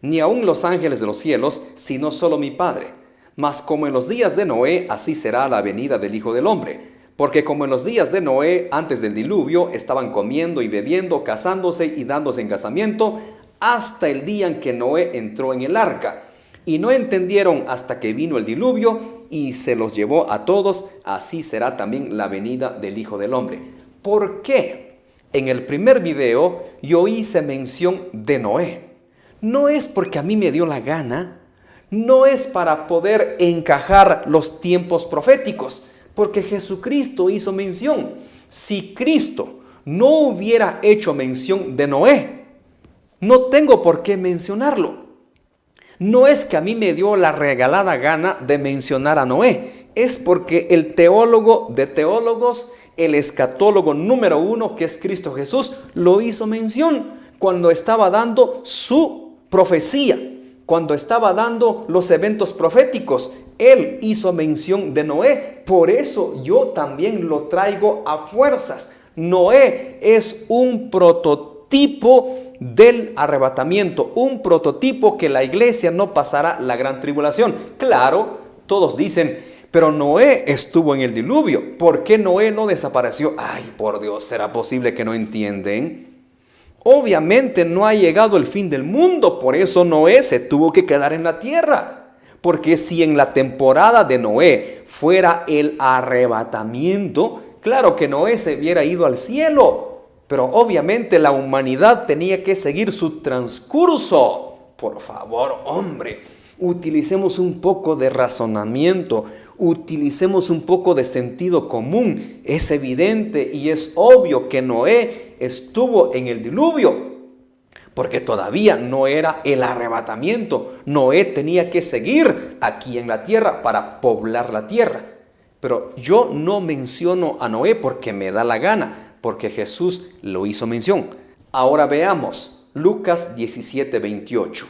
ni aun los ángeles de los cielos, sino solo mi Padre. Mas como en los días de Noé, así será la venida del Hijo del Hombre. Porque como en los días de Noé, antes del diluvio, estaban comiendo y bebiendo, casándose y dándose en casamiento, hasta el día en que Noé entró en el arca. Y no entendieron hasta que vino el diluvio y se los llevó a todos, así será también la venida del Hijo del Hombre. ¿Por qué? En el primer video yo hice mención de Noé. No es porque a mí me dio la gana, no es para poder encajar los tiempos proféticos, porque Jesucristo hizo mención. Si Cristo no hubiera hecho mención de Noé, no tengo por qué mencionarlo. No es que a mí me dio la regalada gana de mencionar a Noé, es porque el teólogo de teólogos, el escatólogo número 1, que es Cristo Jesús, lo hizo mención cuando estaba dando su profecía, cuando estaba dando los eventos proféticos. Él hizo mención de Noé, por eso yo también lo traigo a fuerzas. Noé es un prototipo del arrebatamiento, un prototipo que la iglesia no pasará la gran tribulación. Claro, todos dicen, pero Noé estuvo en el diluvio, ¿por qué Noé no desapareció? Ay, por Dios, ¿será posible que no entienden? Obviamente no ha llegado el fin del mundo, por eso Noé se tuvo que quedar en la tierra. Porque si en la temporada de Noé fuera el arrebatamiento, claro que Noé se hubiera ido al cielo. Pero obviamente la humanidad tenía que seguir su transcurso. Por favor, hombre, utilicemos un poco de razonamiento, utilicemos un poco de sentido común. Es evidente y es obvio que Noé estuvo en el diluvio, porque todavía no era el arrebatamiento. Noé tenía que seguir aquí en la tierra para poblar la tierra. Pero yo no menciono a Noé porque me da la gana, porque Jesús lo hizo mención. Ahora veamos Lucas 17:28.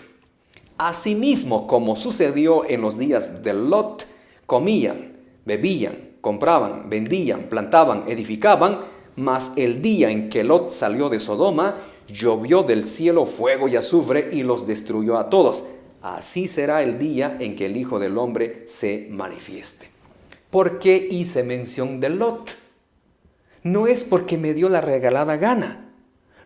Asimismo, como sucedió en los días de Lot, comían, bebían, compraban, vendían, plantaban, edificaban, mas el día en que Lot salió de Sodoma, llovió del cielo fuego y azufre y los destruyó a todos. Así será el día en que el Hijo del Hombre se manifieste. ¿Por qué hice mención de Lot? No es porque me dio la regalada gana.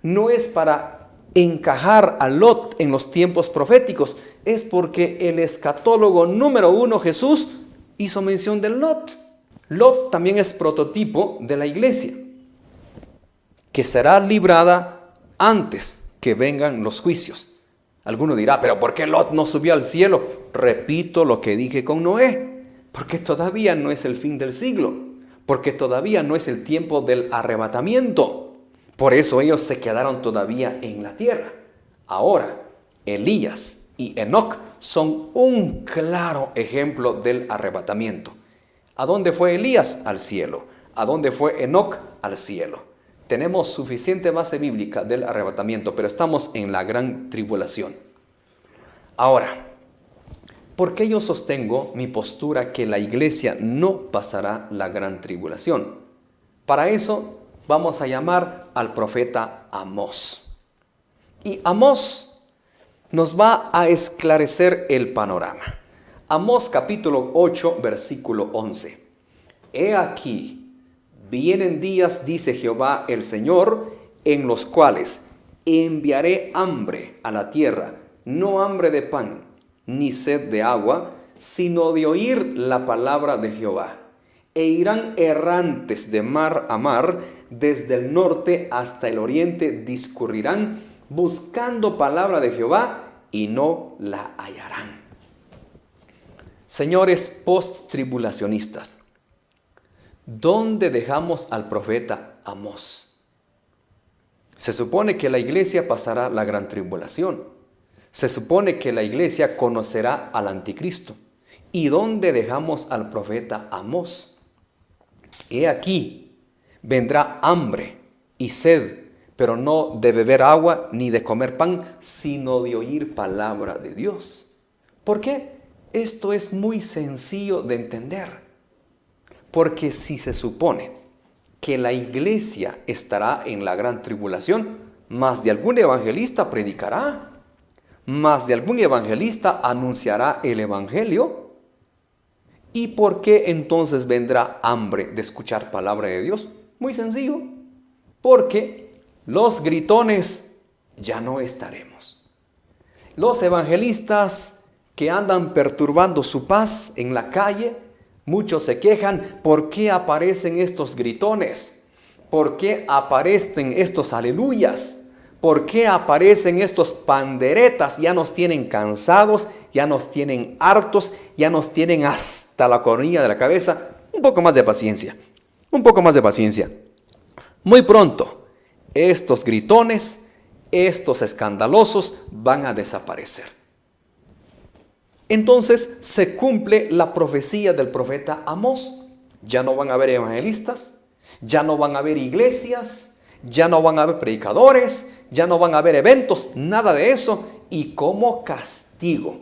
No es para encajar a Lot en los tiempos proféticos. Es porque el escatólogo número 1, Jesús, hizo mención de Lot. Lot también es prototipo de la iglesia, que será librada antes que vengan los juicios. Alguno dirá, pero ¿por qué Lot no subió al cielo? Repito lo que dije con Noé, porque todavía no es el fin del siglo. Porque todavía no es el tiempo del arrebatamiento. Por eso ellos se quedaron todavía en la tierra. Ahora, Elías y Enoc son un claro ejemplo del arrebatamiento. ¿A dónde fue Elías? Al cielo. ¿A dónde fue Enoc? Al cielo. Tenemos suficiente base bíblica del arrebatamiento, pero estamos en la gran tribulación. Ahora, ¿por qué yo sostengo mi postura que la iglesia no pasará la gran tribulación? Para eso vamos a llamar al profeta Amós. Y Amós nos va a esclarecer el panorama. Amós capítulo 8, versículo 11. He aquí, vienen días, dice Jehová el Señor, en los cuales enviaré hambre a la tierra, no hambre de pan, ni sed de agua, sino de oír la palabra de Jehová. E irán errantes de mar a mar, desde el norte hasta el oriente discurrirán, buscando palabra de Jehová, y no la hallarán. Señores post-tribulacionistas, ¿dónde dejamos al profeta Amós? Se supone que la iglesia pasará la gran tribulación. Se supone que la iglesia conocerá al anticristo. ¿Y dónde dejamos al profeta Amós? He aquí, vendrá hambre y sed, pero no de beber agua ni de comer pan, sino de oír palabra de Dios. ¿Por qué? Esto es muy sencillo de entender. Porque si se supone que la iglesia estará en la gran tribulación, más de algún evangelista predicará, más de algún evangelista anunciará el evangelio. ¿Y por qué entonces vendrá hambre de escuchar palabra de Dios? Muy sencillo, porque los gritones ya no estaremos. Los evangelistas que andan perturbando su paz en la calle, muchos se quejan, ¿por qué aparecen estos gritones? ¿Por qué aparecen estos aleluyas? ¿Por qué aparecen estos panderetas? Ya nos tienen cansados, ya nos tienen hartos, ya nos tienen hasta la coronilla de la cabeza. Un poco más de paciencia, un poco más de paciencia. Muy pronto, estos gritones, estos escandalosos van a desaparecer. Entonces se cumple la profecía del profeta Amós. Ya no van a haber evangelistas, ya no van a haber iglesias, ya no van a haber predicadores, ya no van a haber eventos, nada de eso. Y como castigo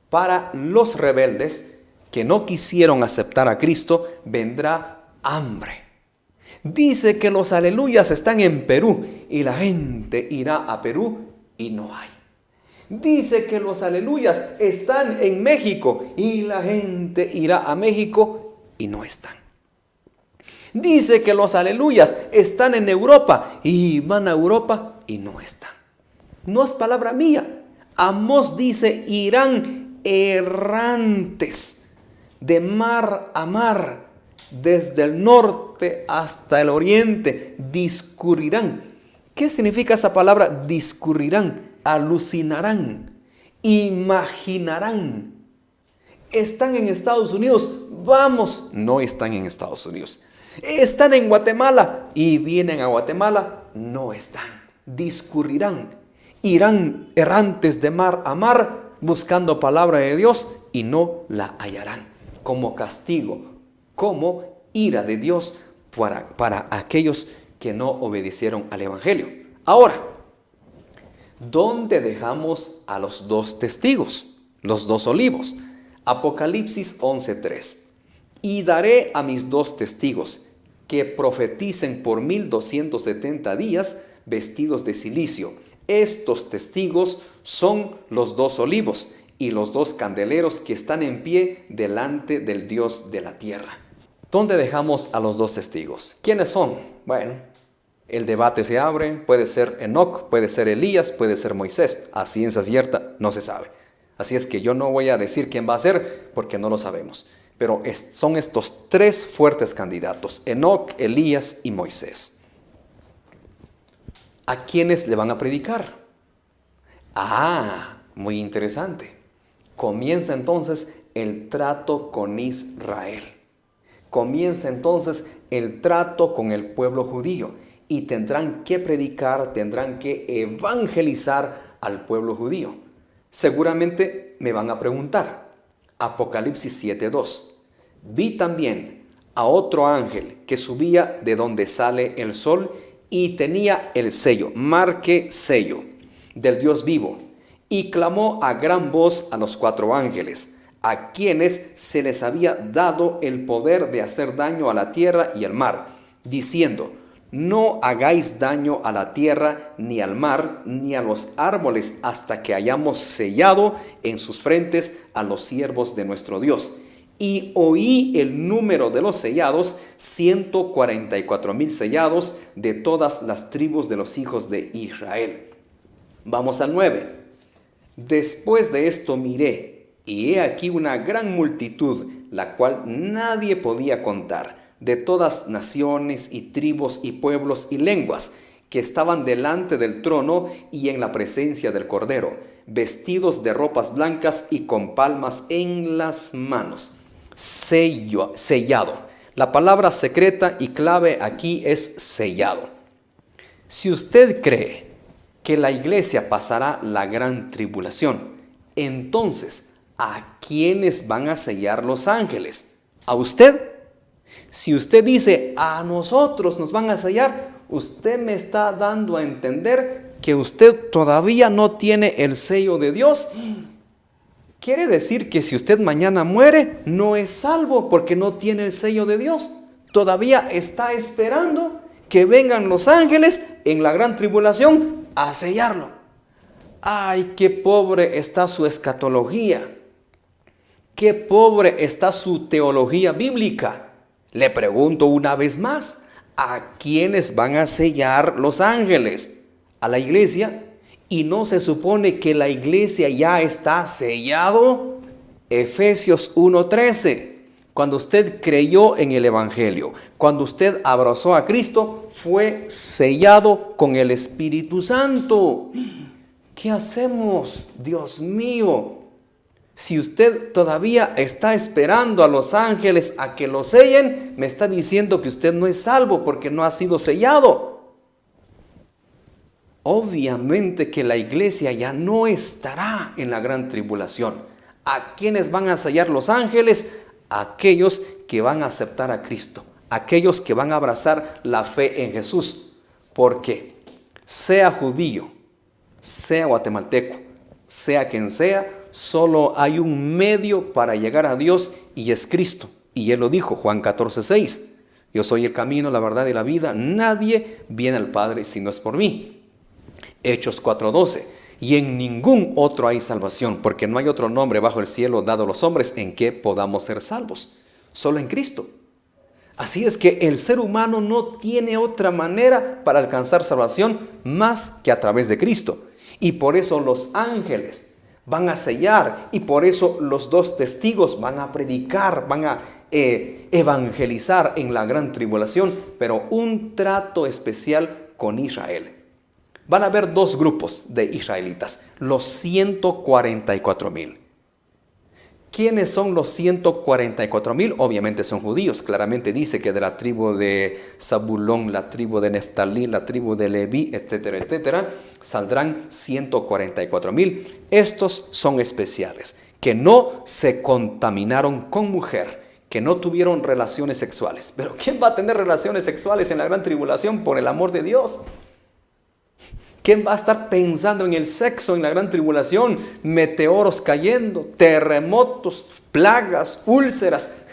para los rebeldes que no quisieron aceptar a Cristo, vendrá hambre. Dice que los aleluyas están en Perú y la gente irá a Perú y no hay. Dice que los aleluyas están en México y la gente irá a México y no están. Dice que los aleluyas están en Europa y van a Europa y no están. No es palabra mía. Amós dice, irán errantes de mar a mar, desde el norte hasta el oriente, discurrirán. ¿Qué significa esa palabra discurrirán? Alucinarán, imaginarán. Están en Estados Unidos, vamos, no están en Estados Unidos. Están en Guatemala y vienen a Guatemala, no están. Discurrirán, irán errantes de mar a mar buscando palabra de Dios y no la hallarán. Como castigo, como ira de Dios para aquellos que no obedecieron al evangelio. Ahora, ¿dónde dejamos a los dos testigos? Los dos olivos. Apocalipsis 11:3. Y daré a mis dos testigos que profeticen por 1270 días vestidos de cilicio. Estos testigos son los dos olivos y los dos candeleros que están en pie delante del Dios de la tierra. ¿Dónde dejamos a los dos testigos? ¿Quiénes son? Bueno, el debate se abre, puede ser Enoc, puede ser Elías, puede ser Moisés. A ciencia cierta no se sabe. Así es que yo no voy a decir quién va a ser porque no lo sabemos. Pero son estos tres fuertes candidatos, Enoc, Elías y Moisés. ¿A quiénes le van a predicar? Muy interesante. Comienza entonces el trato con Israel. Comienza entonces el trato con el pueblo judío. Y tendrán que predicar, tendrán que evangelizar al pueblo judío. Seguramente me van a preguntar, Apocalipsis 7:2. Vi también a otro ángel que subía de donde sale el sol y tenía el sello, marque sello, del Dios vivo. Y clamó a gran voz a los cuatro ángeles, a quienes se les había dado el poder de hacer daño a la tierra y al mar, diciendo, no hagáis daño a la tierra, ni al mar, ni a los árboles, hasta que hayamos sellado en sus frentes a los siervos de nuestro Dios. Y oí el número de los sellados, 144,000 sellados de todas las tribus de los hijos de Israel. Vamos al 9. Después de esto miré, y he aquí una gran multitud, la cual nadie podía contar, de todas naciones y tribus y pueblos y lenguas, que estaban delante del trono y en la presencia del Cordero, vestidos de ropas blancas y con palmas en las manos. Sellado. La palabra secreta y clave aquí es sellado. Si usted cree que la iglesia pasará la gran tribulación, entonces, ¿a quiénes van a sellar los ángeles? ¿A usted? Si usted dice, a nosotros nos van a sellar, usted me está dando a entender que usted todavía no tiene el sello de Dios. Quiere decir que si usted mañana muere, no es salvo porque no tiene el sello de Dios. Todavía está esperando que vengan los ángeles en la gran tribulación a sellarlo. ¡Ay, qué pobre está su escatología! ¡Qué pobre está su teología bíblica! Le pregunto una vez más, ¿a quiénes van a sellar los ángeles? ¿A la iglesia? ¿Y no se supone que la iglesia ya está sellado? Efesios 1:13. Cuando usted creyó en el Evangelio, cuando usted abrazó a Cristo, fue sellado con el Espíritu Santo. ¿Qué hacemos? Dios mío. Si usted todavía está esperando a los ángeles a que lo sellen, me está diciendo que usted no es salvo porque no ha sido sellado. Obviamente que la iglesia ya no estará en la gran tribulación. ¿A quiénes van a sellar los ángeles? Aquellos que van a aceptar a Cristo, aquellos que van a abrazar la fe en Jesús. Porque sea judío, sea guatemalteco, sea quien sea, solo hay un medio para llegar a Dios y es Cristo. Y Él lo dijo, Juan 14:6. Yo soy el camino, la verdad y la vida. Nadie viene al Padre si no es por mí. Hechos 4:12. Y en ningún otro hay salvación, porque no hay otro nombre bajo el cielo dado a los hombres en que podamos ser salvos. Solo en Cristo. Así es que el ser humano no tiene otra manera para alcanzar salvación más que a través de Cristo. Y por eso los ángeles van a sellar, y por eso los dos testigos van a predicar, van a evangelizar en la gran tribulación, pero un trato especial con Israel. Van a haber dos grupos de israelitas, los 144,000. ¿Quiénes son los 144,000? Obviamente son judíos. Claramente dice que de la tribu de Zabulón, la tribu de Neftalí, la tribu de Leví, etcétera, etcétera, saldrán 144,000. Estos son especiales, que no se contaminaron con mujer, que no tuvieron relaciones sexuales. Pero ¿quién va a tener relaciones sexuales en la gran tribulación por el amor de Dios? ¿Quién va a estar pensando en el sexo en la gran tribulación? Meteoros cayendo, terremotos, plagas, úlceras.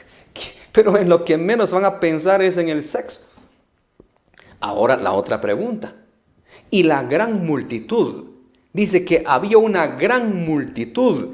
Pero en lo que menos van a pensar es en el sexo. Ahora la otra pregunta. Y la gran multitud. Dice que había una gran multitud.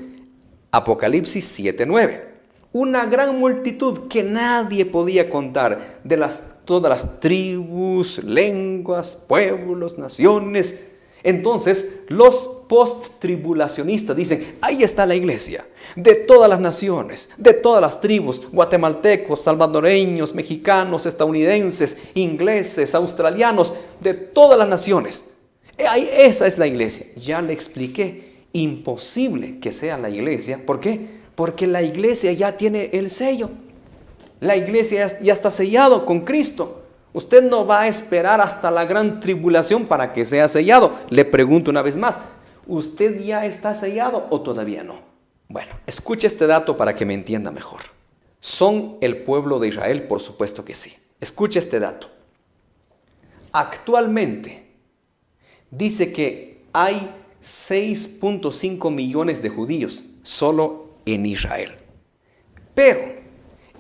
Apocalipsis 7:9. Una gran multitud que nadie podía contar, de todas las tribus, lenguas, pueblos, naciones. Entonces los post-tribulacionistas dicen, ahí está la iglesia, de todas las naciones, de todas las tribus, guatemaltecos, salvadoreños, mexicanos, estadounidenses, ingleses, australianos, de todas las naciones. Esa es la iglesia. Ya le expliqué, imposible que sea la iglesia. ¿Por qué? Porque la iglesia ya tiene el sello. La iglesia ya está sellado con Cristo. Usted no va a esperar hasta la gran tribulación para que sea sellado. Le pregunto una vez más, ¿usted ya está sellado o todavía no? Bueno, escuche este dato para que me entienda mejor. ¿Son el pueblo de Israel? Por supuesto que sí. Escuche este dato. Actualmente dice que hay 6.5 millones de judíos solo en Israel. Pero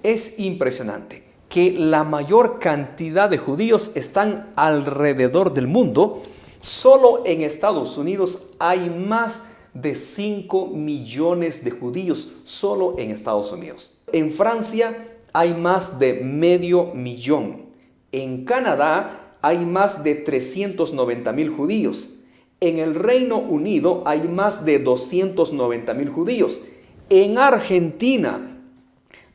es impresionante que la mayor cantidad de judíos están alrededor del mundo. Solo en Estados Unidos hay más de 5 millones de judíos, solo en Estados Unidos. En Francia hay más de 500,000. En Canadá hay más de 390,000 judíos. En el Reino Unido hay más de 290,000 judíos. En Argentina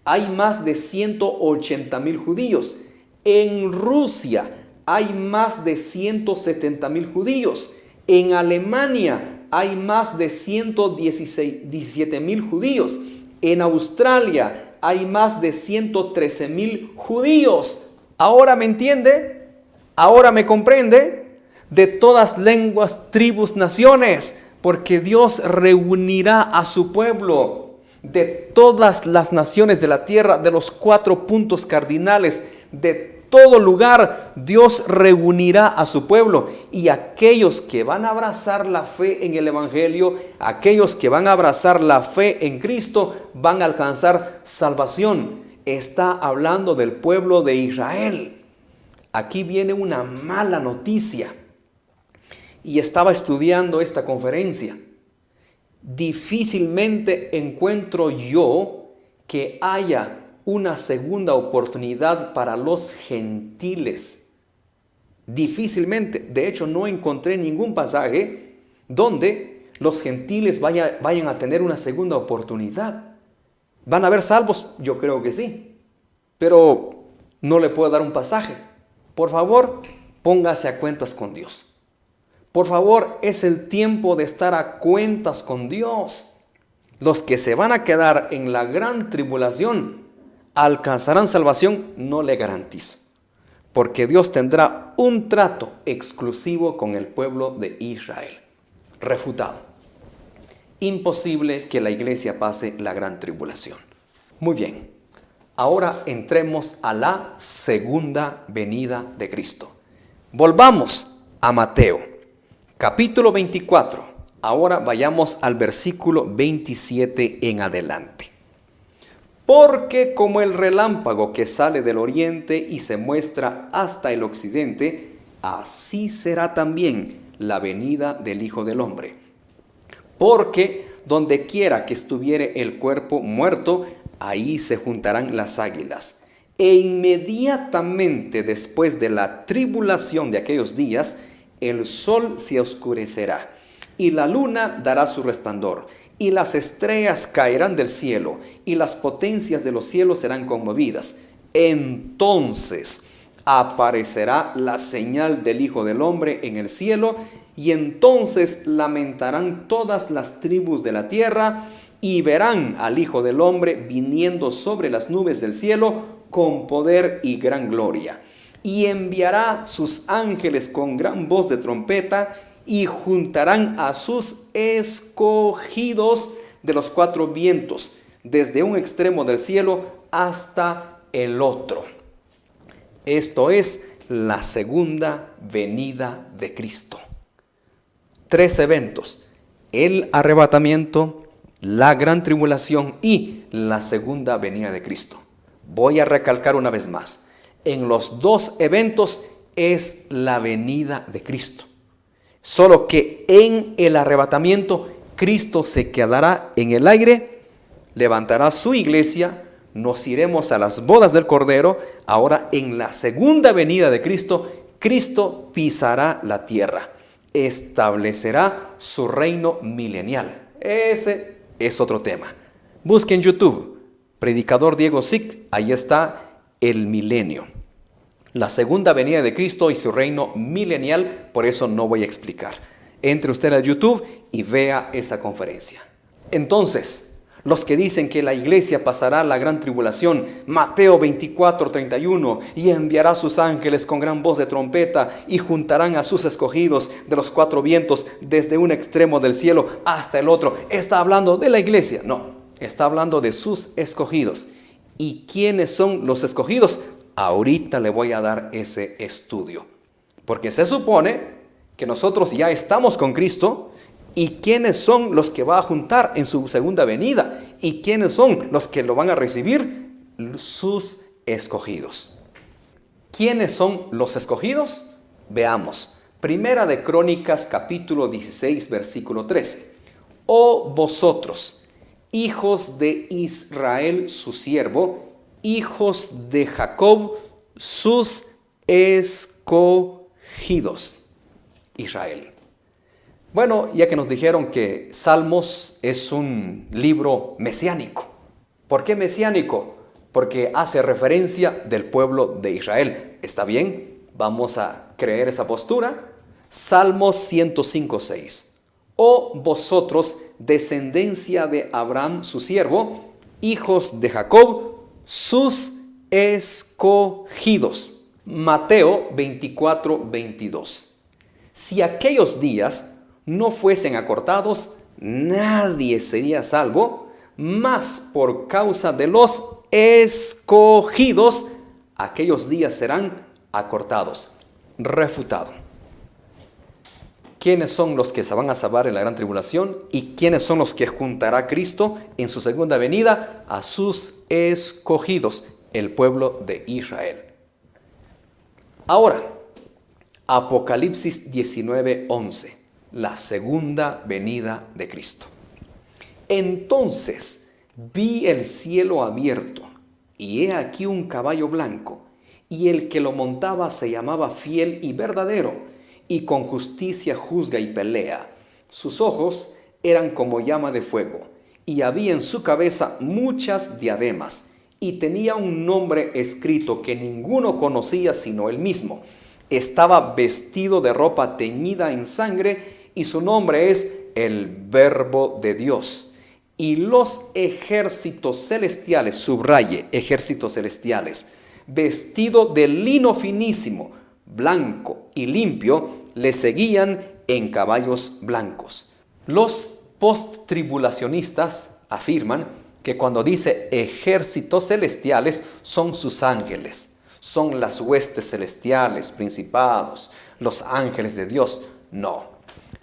hay más de 180,000 judíos. En Rusia hay más de 170,000 judíos. En Alemania hay más de 117,000 judíos. En Australia hay más de 113,000 judíos. ¿Ahora me entiende? ¿Ahora me comprende? De todas lenguas, tribus, naciones, porque Dios reunirá a su pueblo de todas las naciones de la tierra, de los 4 puntos cardinales, de todo lugar. Dios reunirá a su pueblo, y aquellos que van a abrazar la fe en el Evangelio, aquellos que van a abrazar la fe en Cristo, van a alcanzar salvación. Está hablando del pueblo de Israel. aquí viene una mala noticia. Y estaba estudiando esta conferencia. Difícilmente encuentro yo que haya una segunda oportunidad para los gentiles. Difícilmente. De hecho, no encontré ningún pasaje donde los gentiles vayan a tener una segunda oportunidad. ¿Van a haber salvos? Yo creo que sí. Pero no le puedo dar un pasaje. Por favor, póngase a cuentas con Dios. Por favor, es el tiempo de estar a cuentas con Dios. Los que se van a quedar en la gran tribulación alcanzarán salvación, no le garantizo. Porque Dios tendrá un trato exclusivo con el pueblo de Israel. Refutado. Imposible que la iglesia pase la gran tribulación. Muy bien. Ahora entremos a la segunda venida de Cristo. Volvamos a Mateo, capítulo 24. Ahora vayamos al versículo 27 en adelante. Porque como el relámpago que sale del oriente y se muestra hasta el occidente, así será también la venida del Hijo del Hombre. Porque donde quiera que estuviere el cuerpo muerto, ahí se juntarán las águilas. E inmediatamente después de la tribulación de aquellos días, el sol se oscurecerá, y la luna dará su resplandor, y las estrellas caerán del cielo, y las potencias de los cielos serán conmovidas. Entonces aparecerá la señal del Hijo del Hombre en el cielo, y entonces lamentarán todas las tribus de la tierra, y verán al Hijo del Hombre viniendo sobre las nubes del cielo con poder y gran gloria. Y enviará sus ángeles con gran voz de trompeta, y juntarán a sus escogidos de los cuatro vientos, desde un extremo del cielo hasta el otro. Esto es la segunda venida de Cristo. 3 eventos: el arrebatamiento, la gran tribulación y la segunda venida de Cristo. Voy a recalcar una vez más. En los 2 eventos es la venida de Cristo. Solo que en el arrebatamiento Cristo se quedará en el aire, levantará su iglesia, nos iremos a las bodas del Cordero. Ahora en la segunda venida de Cristo, Cristo pisará la tierra, establecerá su reino milenial. Ese es otro tema. Busquen en YouTube, Predicador Diego Sic, ahí está el milenio. La segunda venida de Cristo y su reino milenial, por eso no voy a explicar. Entre usted a YouTube y vea esa conferencia. Entonces, los que dicen que la iglesia pasará la gran tribulación, Mateo 24:31, y enviará sus ángeles con gran voz de trompeta, y juntarán a sus escogidos de los 4 vientos, desde un extremo del cielo hasta el otro. ¿Está hablando de la iglesia? No, está hablando de sus escogidos. ¿Y quiénes son los escogidos? Ahorita le voy a dar ese estudio, porque se supone que nosotros ya estamos con Cristo. ¿Y quiénes son los que va a juntar en su segunda venida? ¿Y quiénes son los que lo van a recibir? Sus escogidos. ¿Quiénes son los escogidos? Veamos. Primera de Crónicas, capítulo 16, versículo 13. Oh vosotros, hijos de Israel, su siervo, hijos de Jacob, sus escogidos. Israel. Bueno, ya que nos dijeron que Salmos es un libro mesiánico. ¿Por qué mesiánico? Porque hace referencia del pueblo de Israel. ¿Está bien? Vamos a creer esa postura. Salmos 105:6. Oh vosotros, descendencia de Abraham su siervo, hijos de Jacob, sus escogidos. Mateo 24:22. Si aquellos días no fuesen acortados, nadie sería salvo, mas por causa de los escogidos, aquellos días serán acortados. Refutado. ¿Quiénes son los que se van a salvar en la gran tribulación? ¿Y quiénes son los que juntará Cristo en su segunda venida? A sus escogidos, el pueblo de Israel. Ahora, Apocalipsis 19:11, la segunda venida de Cristo. Entonces vi el cielo abierto, y he aquí un caballo blanco, y el que lo montaba se llamaba Fiel y Verdadero, y con justicia juzga y pelea. Sus ojos eran como llama de fuego, y había en su cabeza muchas diademas, y tenía un nombre escrito que ninguno conocía sino él mismo. Estaba vestido de ropa teñida en sangre, y su nombre es el Verbo de Dios. Y los ejércitos celestiales, subraye, ejércitos celestiales, vestido de lino finísimo, blanco y limpio, le seguían en caballos blancos. Los posttribulacionistas afirman que cuando dice ejércitos celestiales son sus ángeles, son las huestes celestiales, principados, los ángeles de Dios. No.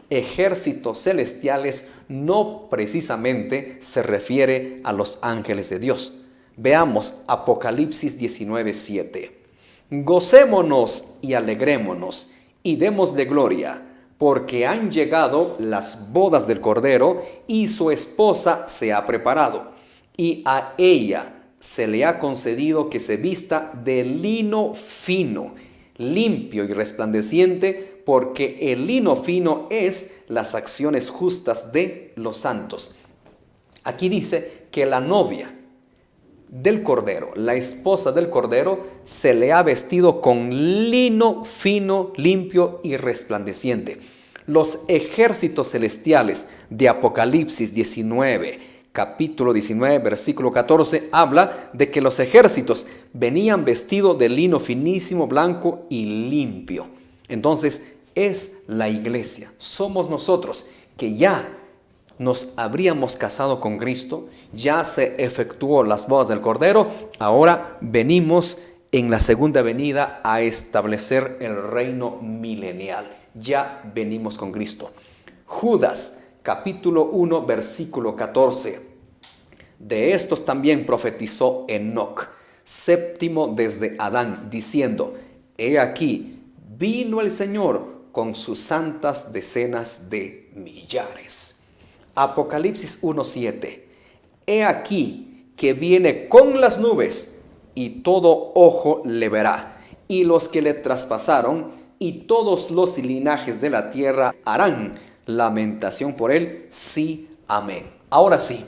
Ejércitos celestiales no precisamente se refiere a los ángeles de Dios. Veamos Apocalipsis 19:7. Gocémonos y alegrémonos y demos de gloria, porque han llegado las bodas del Cordero y su esposa se ha preparado, y a ella se le ha concedido que se vista de lino fino, limpio y resplandeciente, porque el lino fino es las acciones justas de los santos. Aquí dice que la novia del Cordero, la esposa del Cordero, se le ha vestido con lino fino, limpio y resplandeciente. Los ejércitos celestiales de Apocalipsis 19, capítulo 19, versículo 14, habla de que los ejércitos venían vestidos de lino finísimo, blanco y limpio. Entonces es la iglesia, somos nosotros que ya nos habríamos casado con Cristo, ya se efectuó las bodas del Cordero, ahora venimos en la segunda venida a establecer el reino milenial. Ya venimos con Cristo. Judas, capítulo 1, versículo 14. De estos también profetizó Enoc, séptimo desde Adán, diciendo: He aquí, vino el Señor con sus santas decenas de millares. Apocalipsis 1:7. He aquí que viene con las nubes, y todo ojo le verá, y los que le traspasaron, y todos los linajes de la tierra harán lamentación por él. Sí, amén. Ahora sí,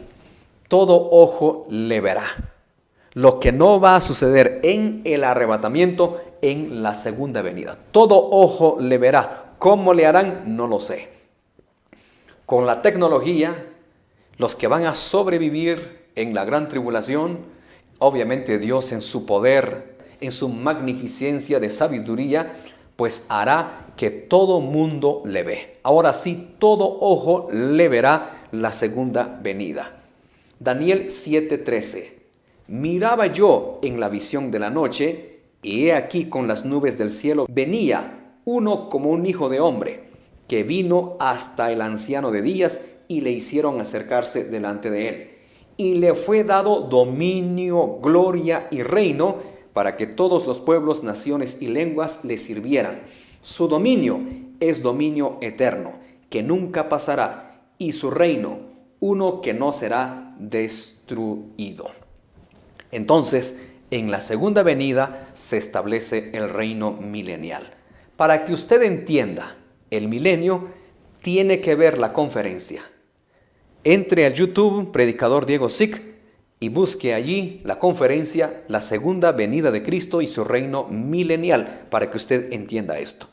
todo ojo le verá. Lo que no va a suceder en el arrebatamiento, en la segunda venida. Todo ojo le verá. ¿Cómo le harán? No lo sé. Con la tecnología, los que van a sobrevivir en la gran tribulación, obviamente Dios en su poder, en su magnificencia de sabiduría, pues hará que todo mundo le ve. Ahora sí, todo ojo le verá la segunda venida. Daniel 7:13. Miraba yo en la visión de la noche, y he aquí con las nubes del cielo venía uno como un hijo de hombre, que vino hasta el anciano de días, y le hicieron acercarse delante de él. Y le fue dado dominio, gloria y reino, para que todos los pueblos, naciones y lenguas le sirvieran. Su dominio es dominio eterno, que nunca pasará, y su reino, uno que no será destruido. Entonces, en la segunda venida se establece el reino milenial. Para que usted entienda el milenio, tiene que ver la conferencia. Entre a YouTube, Predicador Diego Sic, y busque allí la conferencia, la segunda venida de Cristo y su reino milenial, para que usted entienda esto.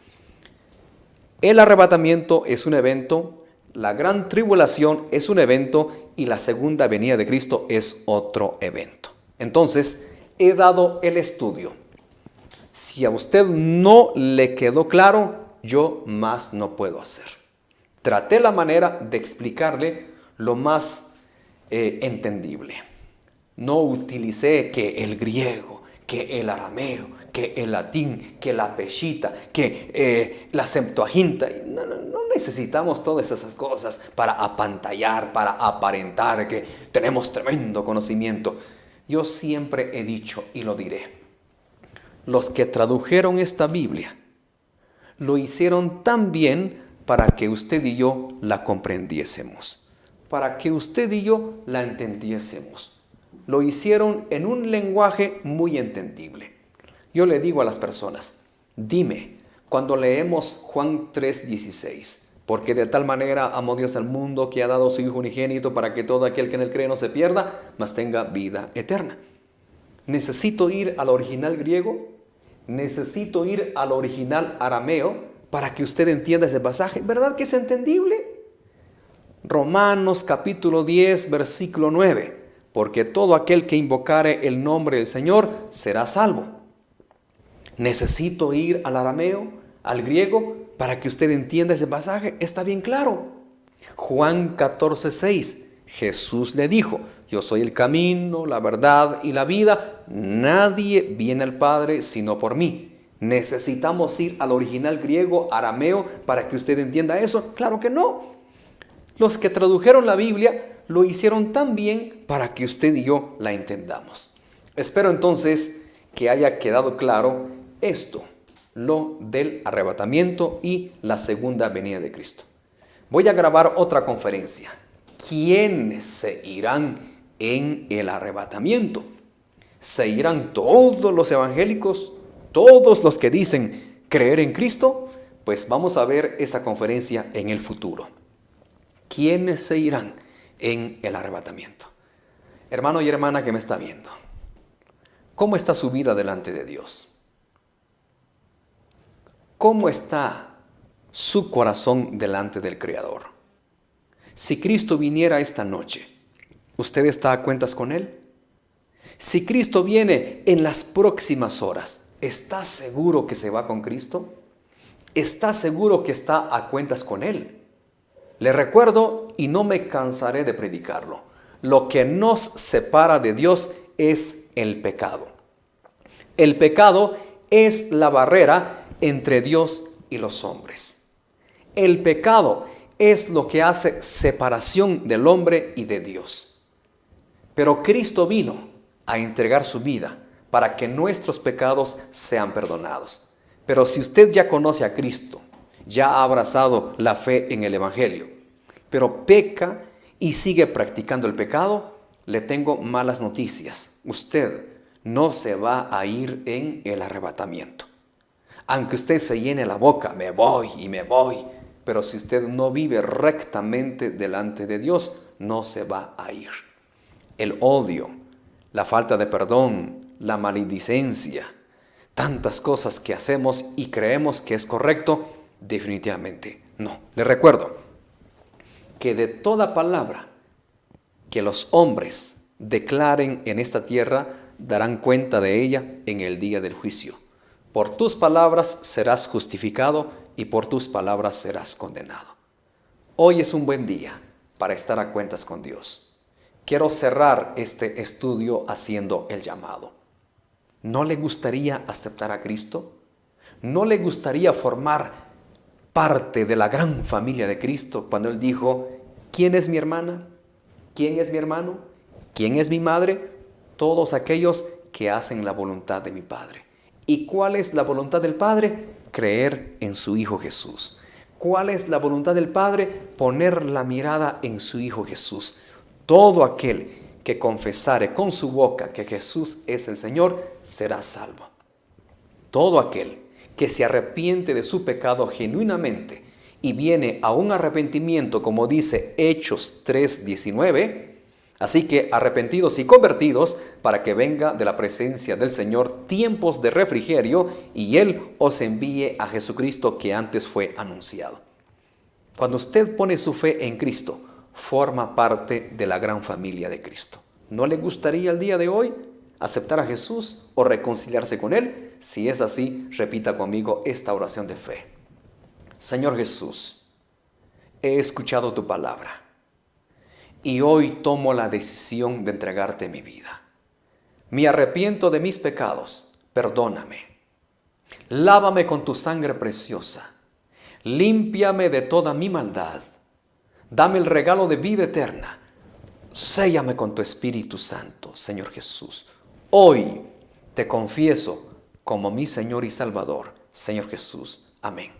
El arrebatamiento es un evento, la gran tribulación es un evento, y la segunda venida de Cristo es otro evento. Entonces, he dado el estudio. Si a usted no le quedó claro, yo más no puedo hacer. Traté la manera de explicarle lo más entendible. No utilicé que el griego, que el arameo, que el latín, que la peshita, que la Septuaginta. No necesitamos todas esas cosas para apantallar, para aparentar que tenemos tremendo conocimiento. Yo siempre he dicho y lo diré: los que tradujeron esta Biblia lo hicieron tan bien para que usted y yo la comprendiésemos, para que usted y yo la entendiésemos. Lo hicieron en un lenguaje muy entendible. Yo le digo a las personas, dime, cuando leemos Juan 3:16, porque de tal manera amó Dios al mundo que ha dado a su Hijo unigénito para que todo aquel que en él cree no se pierda, mas tenga vida eterna. ¿Necesito ir al original griego? ¿Necesito ir al original arameo para que usted entienda ese pasaje? ¿Verdad que es entendible? Romanos capítulo 10, versículo 9. Porque todo aquel que invocare el nombre del Señor será salvo. ¿Necesito ir al arameo, al griego, para que usted entienda ese pasaje? Está bien claro. Juan 14:6. Jesús le dijo, yo soy el camino, la verdad y la vida. Nadie viene al Padre sino por mí. ¿Necesitamos ir al original griego, arameo, para que usted entienda eso? Claro que no. Los que tradujeron la Biblia lo hicieron tan bien para que usted y yo la entendamos. Espero entonces que haya quedado claro esto, lo del arrebatamiento y la segunda venida de Cristo. Voy a grabar otra conferencia. ¿Quiénes se irán en el arrebatamiento? ¿Se irán todos los evangélicos, todos los que dicen creer en Cristo? Pues vamos a ver esa conferencia en el futuro. ¿Quiénes se irán en el arrebatamiento? Hermano y hermana que me está viendo, ¿cómo está su vida delante de Dios? ¿Cómo está su corazón delante del Creador? Si Cristo viniera esta noche, ¿usted está a cuentas con Él? Si Cristo viene en las próximas horas, ¿está seguro que se va con Cristo? ¿Está seguro que está a cuentas con Él? Le recuerdo, y no me cansaré de predicarlo, lo que nos separa de Dios es el pecado. El pecado es la barrera entre Dios y los hombres. El pecado es lo que hace separación del hombre y de Dios. Pero Cristo vino a entregar su vida para que nuestros pecados sean perdonados. Pero si usted ya conoce a Cristo, ya ha abrazado la fe en el Evangelio, pero peca y sigue practicando el pecado, le tengo malas noticias. Usted no se va a ir en el arrebatamiento. Aunque usted se llene la boca, me voy y me voy, pero si usted no vive rectamente delante de Dios, no se va a ir. El odio, la falta de perdón, la maledicencia, tantas cosas que hacemos y creemos que es correcto, definitivamente no. Le recuerdo que de toda palabra que los hombres declaren en esta tierra, darán cuenta de ella en el día del juicio. Por tus palabras serás justificado y por tus palabras serás condenado. Hoy es un buen día para estar a cuentas con Dios. Quiero cerrar este estudio haciendo el llamado. ¿No le gustaría aceptar a Cristo? ¿No le gustaría formar parte de la gran familia de Cristo cuando Él dijo, ¿quién es mi hermana? ¿Quién es mi hermano? ¿Quién es mi madre? Todos aquellos que hacen la voluntad de mi Padre. ¿Y cuál es la voluntad del Padre? Creer en su Hijo Jesús. ¿Cuál es la voluntad del Padre? Poner la mirada en su Hijo Jesús. Todo aquel que confesare con su boca que Jesús es el Señor, será salvo. Todo aquel que se arrepiente de su pecado genuinamente y viene a un arrepentimiento, como dice Hechos 3:19, así que arrepentidos y convertidos para que venga de la presencia del Señor tiempos de refrigerio y Él os envíe a Jesucristo que antes fue anunciado. Cuando usted pone su fe en Cristo, forma parte de la gran familia de Cristo. ¿No le gustaría el día de hoy aceptar a Jesús o reconciliarse con Él? Si es así, repita conmigo esta oración de fe. Señor Jesús, he escuchado tu palabra. Y hoy tomo la decisión de entregarte mi vida. Me arrepiento de mis pecados, perdóname. Lávame con tu sangre preciosa. Límpiame de toda mi maldad. Dame el regalo de vida eterna. Séllame con tu Espíritu Santo, Señor Jesús. Hoy te confieso como mi Señor y Salvador, Señor Jesús. Amén.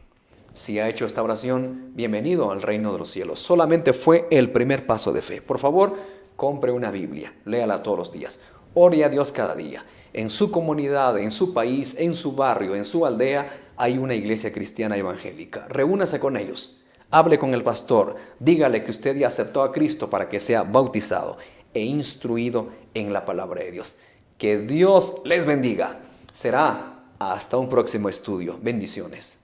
Si ha hecho esta oración, bienvenido al reino de los cielos. Solamente fue el primer paso de fe. Por favor, compre una Biblia, léala todos los días. Ore a Dios cada día. En su comunidad, en su país, en su barrio, en su aldea, hay una iglesia cristiana evangélica. Reúnase con ellos. Hable con el pastor. Dígale que usted ya aceptó a Cristo para que sea bautizado e instruido en la palabra de Dios. Que Dios les bendiga. Será hasta un próximo estudio. Bendiciones.